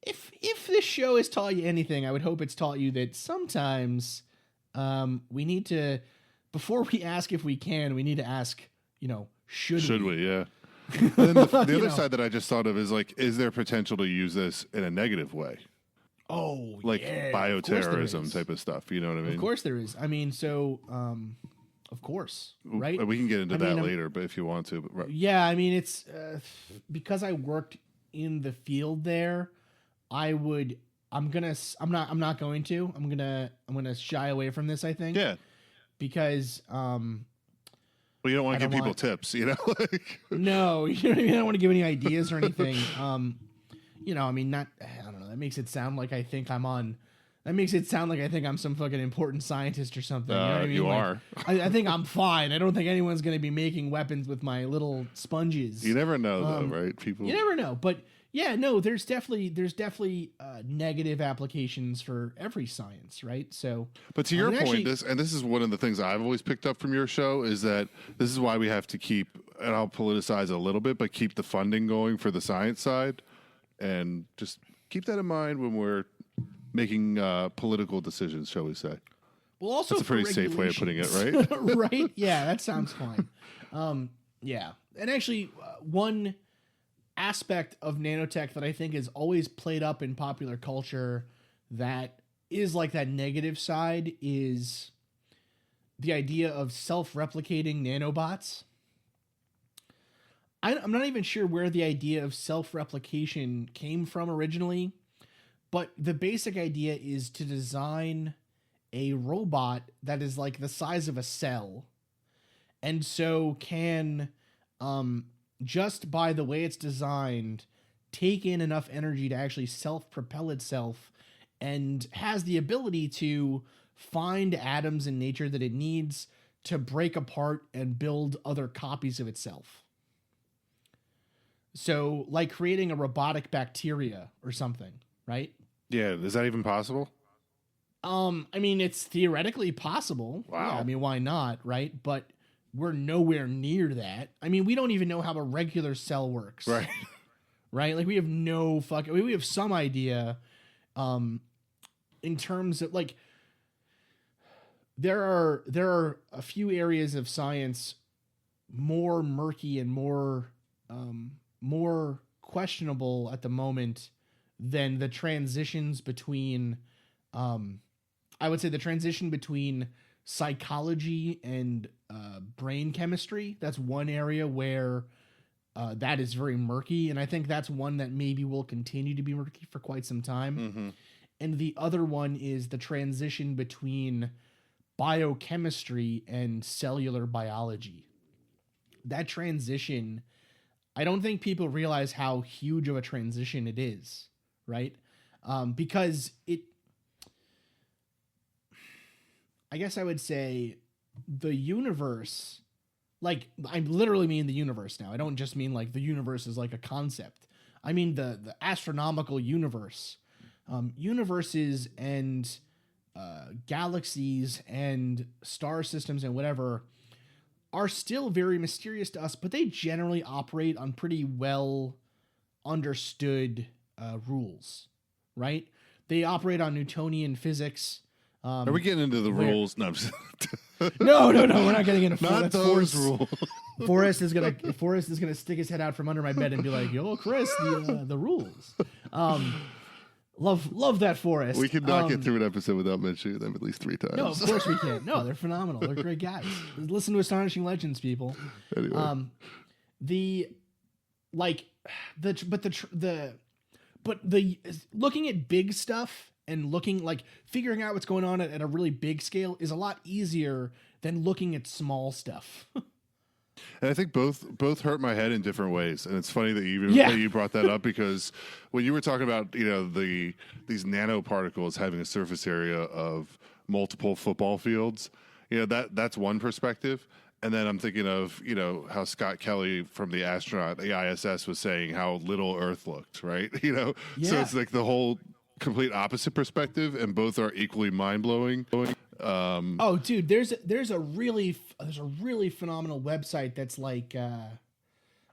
if this show has taught you anything, I would hope it's taught you that sometimes we need to before we ask if we can, we need to ask, should we? Yeah. And then the other know. side that I just thought of is like, is there potential to use this in a negative way? Oh, Like yeah, bioterrorism type of stuff. You know what I mean? Of course there is. I mean, so, of course, right? We can get into that later, but if you want to. But, right. Yeah, I mean, it's because I worked in the field there. I'm not going to shy away from this, I think. Yeah. Because, well, you don't want to give people tips, like. No, I don't want to give any ideas or anything. I mean, I don't know. That makes it sound like I think I'm some fucking important scientist or something. You know what I mean? You like, are. I think I'm fine. I don't think anyone's going to be making weapons with my little sponges. You never know, though, right? People. You never know, but yeah, no. There's definitely negative applications for every science, right? So, but to your point, this is one of the things I've always picked up from your show is that this is why we have to keep, and I'll politicize a little bit, but keep the funding going for the science side, and just keep that in mind when we're making political decisions, shall we say. Well, also that's a pretty safe way of putting it, right? Right? Yeah, that sounds fine. Yeah. And actually, one aspect of nanotech that I think is always played up in popular culture that is like that negative side is the idea of self-replicating nanobots. I'm not even sure where the idea of self-replication came from originally, but the basic idea is to design a robot that is like the size of a cell, and so can, just by the way it's designed, take in enough energy to actually self-propel itself, and has the ability to find atoms in nature that it needs to break apart and build other copies of itself. So, like creating a robotic bacteria or something, right? Yeah, is that even possible? I mean, it's theoretically possible. Wow. Yeah, I mean, why not, right? But we're nowhere near that. I mean, we don't even know how a regular cell works. Right. Right? Like, we have no fucking... we have some idea in terms of, like... There are a few areas of science more murky and more questionable at the moment than the transitions between... I would say the transition between psychology and brain chemistry. That's one area where that is very murky, and I think that's one that maybe will continue to be murky for quite some time. Mm-hmm. And the other one is the transition between biochemistry and cellular biology. That transition, I don't think people realize how huge of a transition it is, right? Because I guess I would say the universe, like, I literally mean the universe now. I don't just mean like the universe is like a concept. I mean the astronomical universe. Universes and galaxies and star systems and whatever are still very mysterious to us, but they generally operate on pretty well understood rules, right? They operate on Newtonian physics. Are we getting into the rules? No, I'm just... no, we're not getting into not those rules. Forrest is gonna stick his head out from under my bed and be like, "Yo, Chris, the rules." Love that, Forrest. We could not get through an episode without mentioning them at least 3 times. No, of course we can. No, they're phenomenal. They're great guys. Listen to Astonishing Legends, people. Anyway. Looking at big stuff and figuring out what's going on at a really big scale is a lot easier than looking at small stuff. And I think both hurt my head in different ways. And it's funny that you brought that up, because when you were talking about, these nanoparticles having a surface area of multiple football fields, that's one perspective. And then I'm thinking of, how Scott Kelly from the ISS was saying how little Earth looked, right? So it's like the whole complete opposite perspective, and both are equally mind-blowing. Oh, dude, there's a really phenomenal website that's like,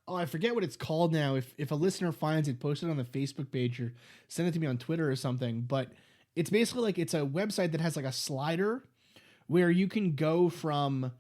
I forget what it's called now. If a listener finds it, post it on the Facebook page or send it to me on Twitter or something. But it's basically like, it's a website that has like a slider where you can go from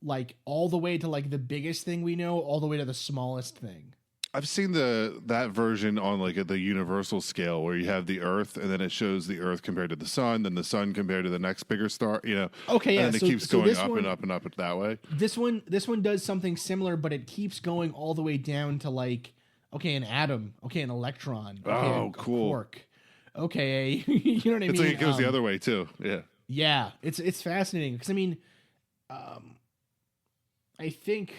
like all the way to like the biggest thing we know, all the way to the smallest thing. I've seen that version on like the universal scale where you have the Earth and then it shows the Earth compared to the sun, then the sun compared to the next bigger star, you know. Okay, yeah. And then it keeps going up and up and up that way. This one does something similar, but it keeps going all the way down to like, okay, an atom, okay, an electron, okay, a cool. quark, okay, you know what I mean? It's like it goes the other way too. Yeah. Yeah, it's fascinating because I mean, I think.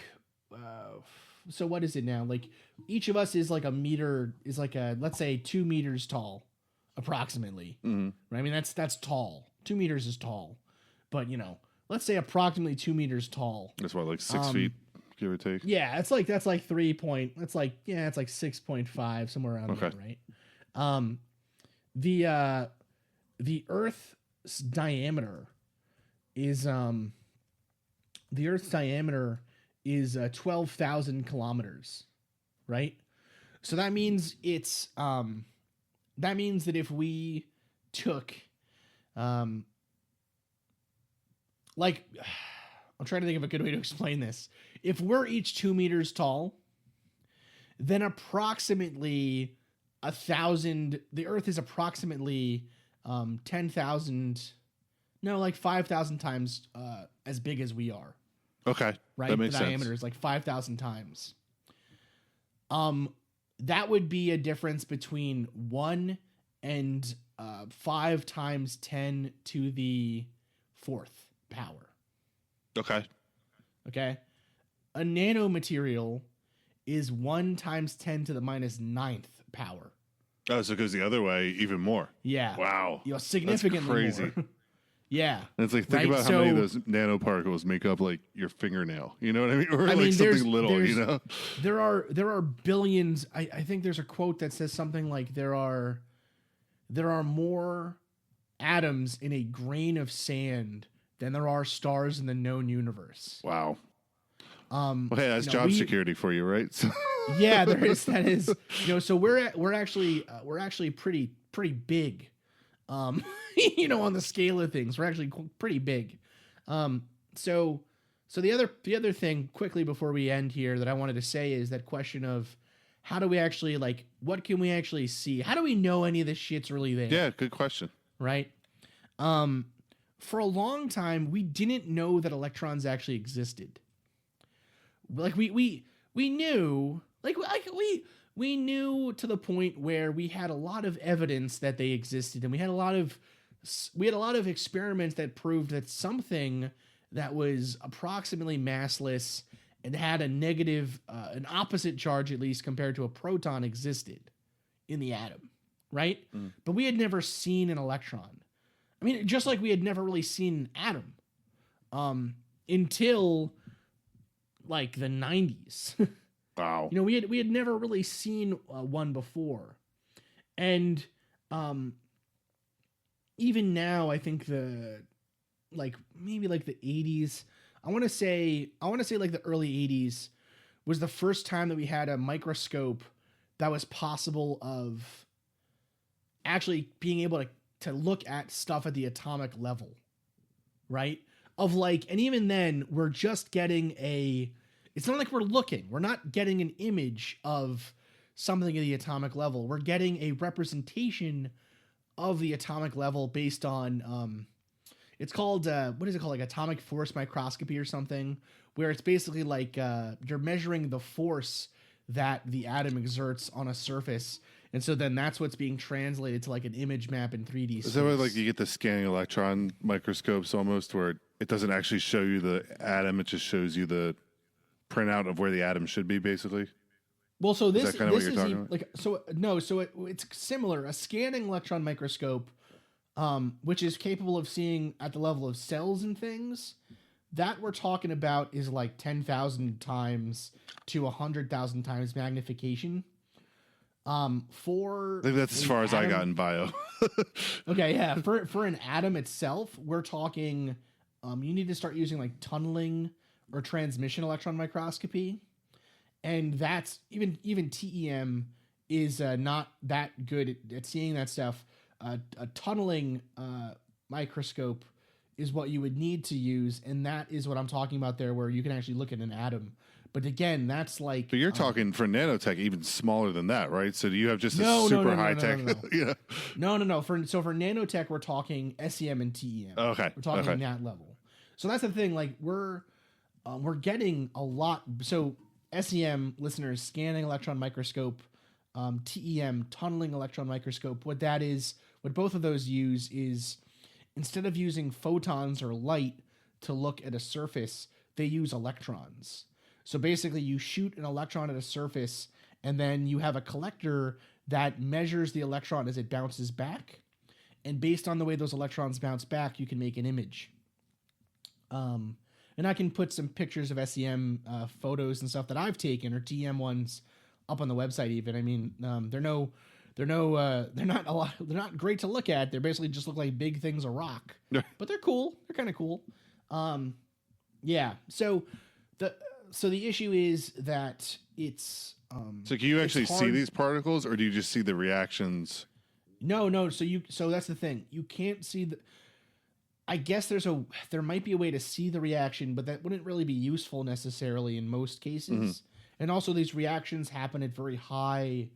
So what is it now? Like each of us is like a meter, is like a, let's say 2 meters tall, approximately. Mm-hmm. Right? I mean, that's tall. 2 meters is tall, but you know, let's say approximately 2 meters tall. That's what, like 6 feet, give or take. Yeah, that's like 3 point. It's like 6.5 somewhere around there, right? The Earth's diameter is 12,000 kilometers, right? So that means it's that means that if we took like I'm trying to think of a good way to explain this. If we're each 2 meters tall, then approximately 1,000, the Earth is approximately 10,000, no, like 5,000 times as big as we are. Okay. Right? That makes the diameter sense. is like 5,000 times. That would be a difference between 1 and 5 times 10 to the 4th power. Okay. Okay. A nanomaterial is 1 times 10 to the minus 9th power. Oh, so it goes the other way even more. Yeah. Wow. You know, significantly That's crazy. more. Yeah. And it's like, think about how many of those nanoparticles make up like your fingernail. You know what I mean? Or like something little, you know? There are billions. I think there's a quote that says something like there are more atoms in a grain of sand than there are stars in the known universe. Wow. Okay, that's job security for you, right? So yeah, that is, you know, so we're actually pretty big. You know, on the scale of things, we're actually pretty big. So the other thing quickly before we end here that I wanted to say is that question of how do we actually, like, what can we actually see? How do we know any of this shit's really there? yeah, good question. Right. For a long time, we didn't know that electrons actually existed. Like we knew, we knew to the point where we had a lot of evidence that they existed, and we had a lot of experiments that proved that something that was approximately massless and had a negative, an opposite charge, at least compared to a proton, existed in the atom, right? Mm. But we had never seen an electron. I mean, just like we had never really seen an atom until like the 90s. Wow. You know, we had never really seen one before. And even now, I think maybe the 80s, I want to say like the early 80s was the first time that we had a microscope that was possible of actually being able to look at stuff at the atomic level, right? Of like, and even then we're just getting it's not like we're not getting an image of something at the atomic level. We're getting a representation of the atomic level based on, it's called, what is it called? Like atomic force microscopy or something, where it's basically like, you're measuring the force that the atom exerts on a surface. And so then that's what's being translated to like an image map in 3D space. Is that where like you get the scanning electron microscopes almost, where it doesn't actually show you the atom, it just shows you the printout of where the atom should be, basically? Well, so this is it's similar. A scanning electron microscope, which is capable of seeing at the level of cells and things, that we're talking about is like 10,000 times to 100,000 times magnification. I think that's as far as I got in bio. Okay, yeah. For an atom itself, we're talking. You need to start using like tunneling or transmission electron microscopy, and that's even TEM is not that good at seeing that stuff. A tunneling microscope is what you would need to use, and that is what I'm talking about there, where you can actually look at an atom. But again, that's like. But you're talking for nanotech even smaller than that, right? So do you have just No, a no, super no, no, high no, tech? no, no. Yeah. No. For nanotech, we're talking SEM and TEM. Okay. We're talking Okay. that level. So that's the thing. Like we're getting a lot. So SEM listeners, scanning electron microscope, TEM, tunneling electron microscope. What both of those use is, instead of using photons or light to look at a surface, they use electrons. So basically you shoot an electron at a surface, and then you have a collector that measures the electron as it bounces back. And based on the way those electrons bounce back, you can make an image. And I can put some pictures of SEM photos and stuff that I've taken, or TEM ones, up on the website even. I mean, they're not great to look at. They basically just look like big things of rock, but they're cool. They're kind of cool. Yeah. So the issue is that it's. So can you actually see these particles, or do you just see the reactions? No. So that's the thing. You can't see the. I guess there might be a way to see the reaction, but that wouldn't really be useful necessarily in most cases. Mm-hmm. And also, these reactions happen at very high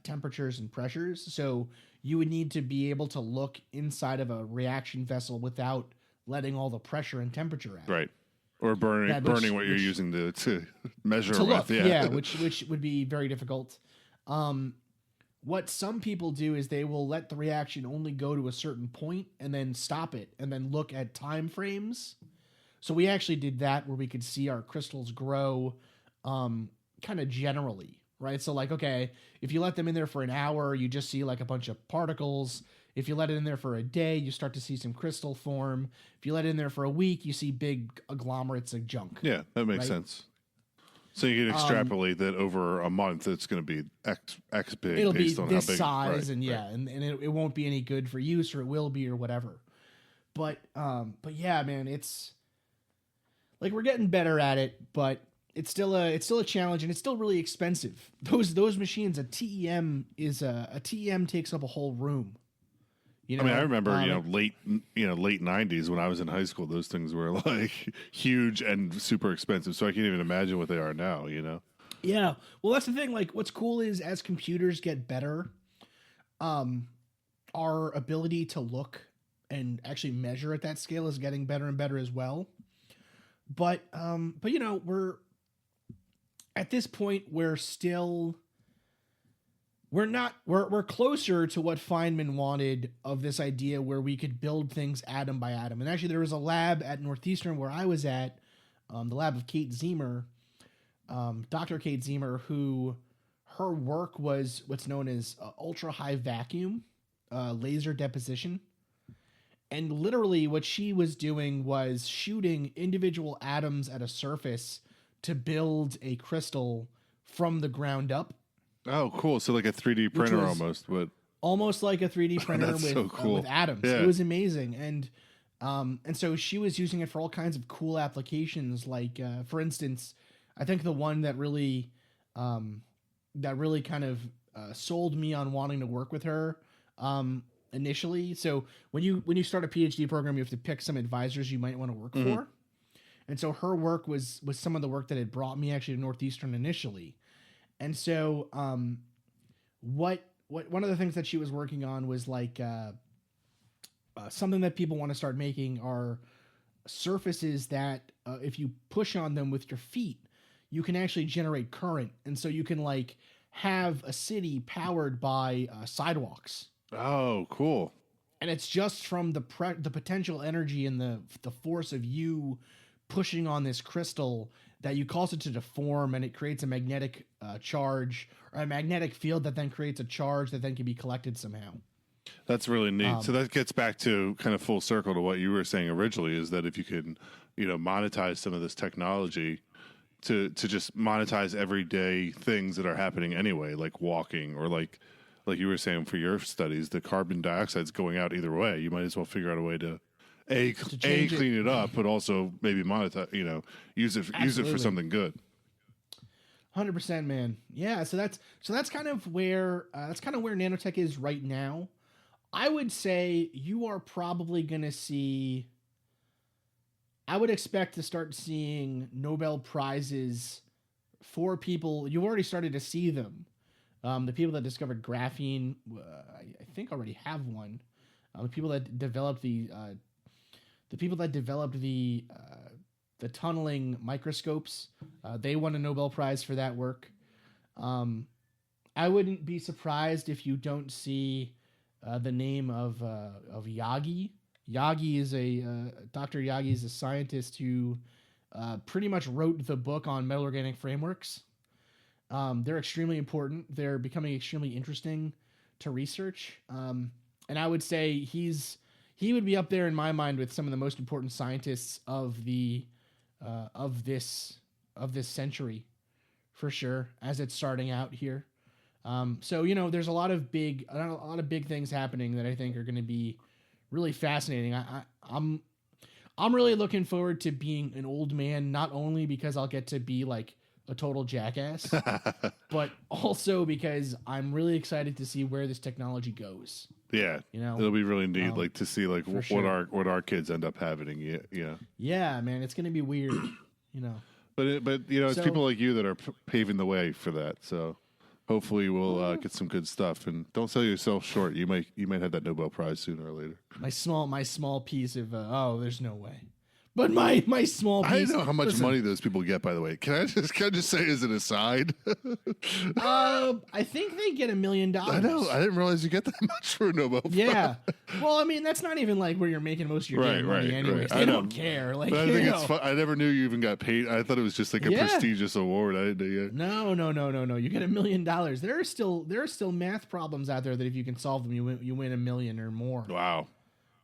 temperatures and pressures, so you would need to be able to look inside of a reaction vessel without letting all the pressure and temperature out. Right. Or burning what you're using to measure to with. Look, yeah, which would be very difficult. What some people do is they will let the reaction only go to a certain point and then stop it and then look at time frames. So we actually did that where we could see our crystals grow kind of generally, right? So like, okay, if you let them in there for an hour, you just see like a bunch of particles. If you let it in there for a day, you start to see some crystal form. If you let it in there for a week, you see big agglomerates of junk. Yeah, that makes sense. So you can extrapolate that over a month, it's going to be X big. It'll based be on this how big, size, and it won't be any good for use, or it will be, or whatever. But yeah, man, it's like we're getting better at it, but it's still a challenge, and it's still really expensive. Those machines, a TEM takes up a whole room. You know, I mean, I remember, late 90s when I was in high school, those things were like huge and super expensive. So I can't even imagine what they are now, Yeah. Well, that's the thing. Like, what's cool is as computers get better, our ability to look and actually measure at that scale is getting better and better as well. But we're at this point, we're closer to what Feynman wanted of this idea where we could build things atom by atom. And actually there was a lab at Northeastern where I was at, the lab of Kate Zemer, Dr. Kate Zemer, who her work was what's known as ultra high vacuum, laser deposition. And literally what she was doing was shooting individual atoms at a surface to build a crystal from the ground up. Oh, cool. So like a 3D printer almost, but almost like a 3D printer with, so cool. With atoms. Yeah. It was amazing. And so she was using it for all kinds of cool applications. Like, for instance, I think the one that really kind of sold me on wanting to work with her initially. So when you start a PhD program, you have to pick some advisors you might want to work for. And so her work was some of the work that had brought me actually to Northeastern initially. And so, what one of the things that she was working on was like something that people want to start making are surfaces that if you push on them with your feet, you can actually generate current, and so you can like have a city powered by sidewalks. Oh, cool! And it's just from the potential energy and the force of you pushing on this crystal that you cause it to deform, and it creates a magnetic charge or a magnetic field that then creates a charge that then can be collected somehow. That's really neat. So that gets back to kind of full circle to what you were saying originally, is that if you can, monetize some of this technology to just monetize everyday things that are happening anyway, like walking, or like you were saying for your studies, the carbon dioxide's going out either way. You might as well figure out a way to clean it up, but also maybe monetize, use it for something good. 100%, man. Yeah. So that's kind of where nanotech is right now. I would say you are probably going to see I would expect to start seeing Nobel Prizes for people. You've already started to see them. The people that discovered graphene, I think, already have one. The people that developed the tunneling microscopes, they won a Nobel Prize for that work. I wouldn't be surprised if you don't see the name of Yagi. Yagi is Dr. Yagi is a scientist who pretty much wrote the book on metal organic frameworks. They're extremely important. They're becoming extremely interesting to research. And I would say he would be up there in my mind with some of the most important scientists of this century, for sure, as it's starting out here. So there's a lot of big things happening that I think are going to be really fascinating. I'm really looking forward to being an old man, not only because I'll get to be like a total jackass, but also because I'm really excited to see where this technology goes. Yeah, it'll be really neat, like to see like what our kids end up having. Yeah. Yeah, man, it's gonna be weird. But it's people like you that are paving the way for that. So hopefully we'll get some good stuff. And don't sell yourself short. You might have that Nobel Prize sooner or later. My small piece of there's no way. But my small piece. I don't know how much money those people get, by the way. Can I just say as an aside? I think they get $1 million. I know. I didn't realize you get that much for a Nobel Prize. Yeah. Well, I mean, that's not even like where you're making most of your damn money anyways. They don't care. Like, but I think it's fun. I never knew you even got paid. I thought it was just like a prestigious award. I didn't know. No. You get $1 million. There are still math problems out there that if you can solve them, you win $1 million or more. Wow.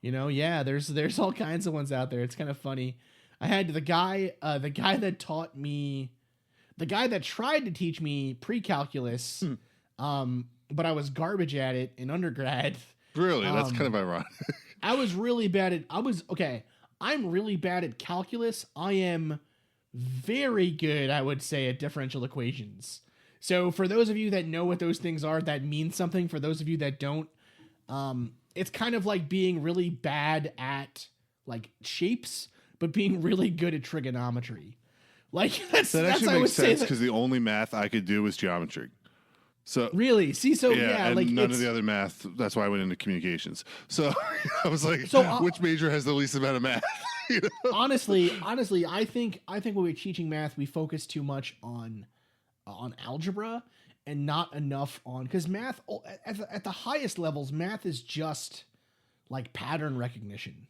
There's all kinds of ones out there. It's kind of funny. I had the guy that taught me, the guy that tried to teach me pre-calculus, but I was garbage at it in undergrad. Really? That's kind of ironic. I was really bad at, I'm really bad at calculus. I am very good, I would say, at differential equations. So for those of you that know what those things are, that means something. For those of you that don't, it's kind of like being really bad at like shapes, but being really good at trigonometry. Like that actually makes sense because the only math I could do was geometry. So really, see, so yeah, and like none of the other math. That's why I went into communications. So I was like, which major has the least amount of math? Honestly, I think when we're teaching math, we focus too much on algebra and not enough on, because math at the highest levels, math is just like pattern recognition.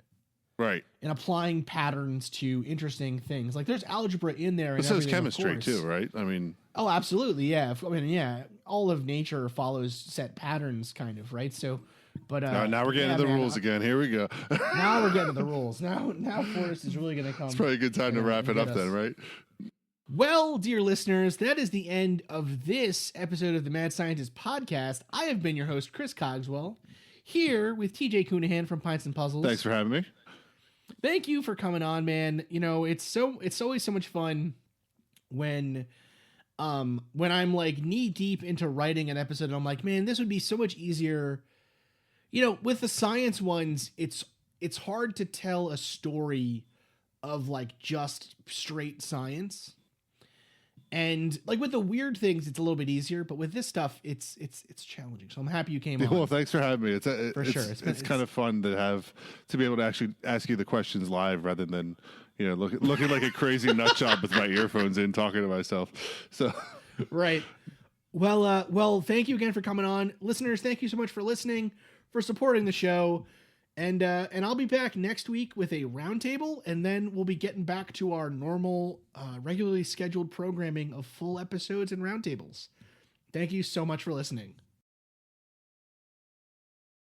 Right. And applying patterns to interesting things. Like there's algebra in there. And so is chemistry too, right? I mean. Oh, absolutely. Yeah. Yeah. All of nature follows set patterns kind of, right? So, but now we're getting to the rules again. Here we go. Now we're getting to the rules. Now Forrest is really going to come. It's probably a good time to wrap it up then, right? Well, dear listeners, that is the end of this episode of the Mad Scientist podcast. I have been your host, Chris Cogswell, here with TJ Coonahan from Pints and Puzzles. Thanks for having me. Thank you for coming on, man. It's always so much fun when I'm like knee deep into writing an episode and I'm like, man, this would be so much easier. With the science ones, it's hard to tell a story of like just straight science. And like with the weird things, it's a little bit easier, but with this stuff, it's challenging. So I'm happy you came on. Well, thanks for having me. For sure. It's kind of fun to be able to actually ask you the questions live rather than looking like a crazy nut job with my earphones in talking to myself. So right. Well, thank you again for coming on, listeners. Thank you so much for listening, for supporting the show. And I'll be back next week with a roundtable, and then we'll be getting back to our normal, regularly scheduled programming of full episodes and roundtables. Thank you so much for listening.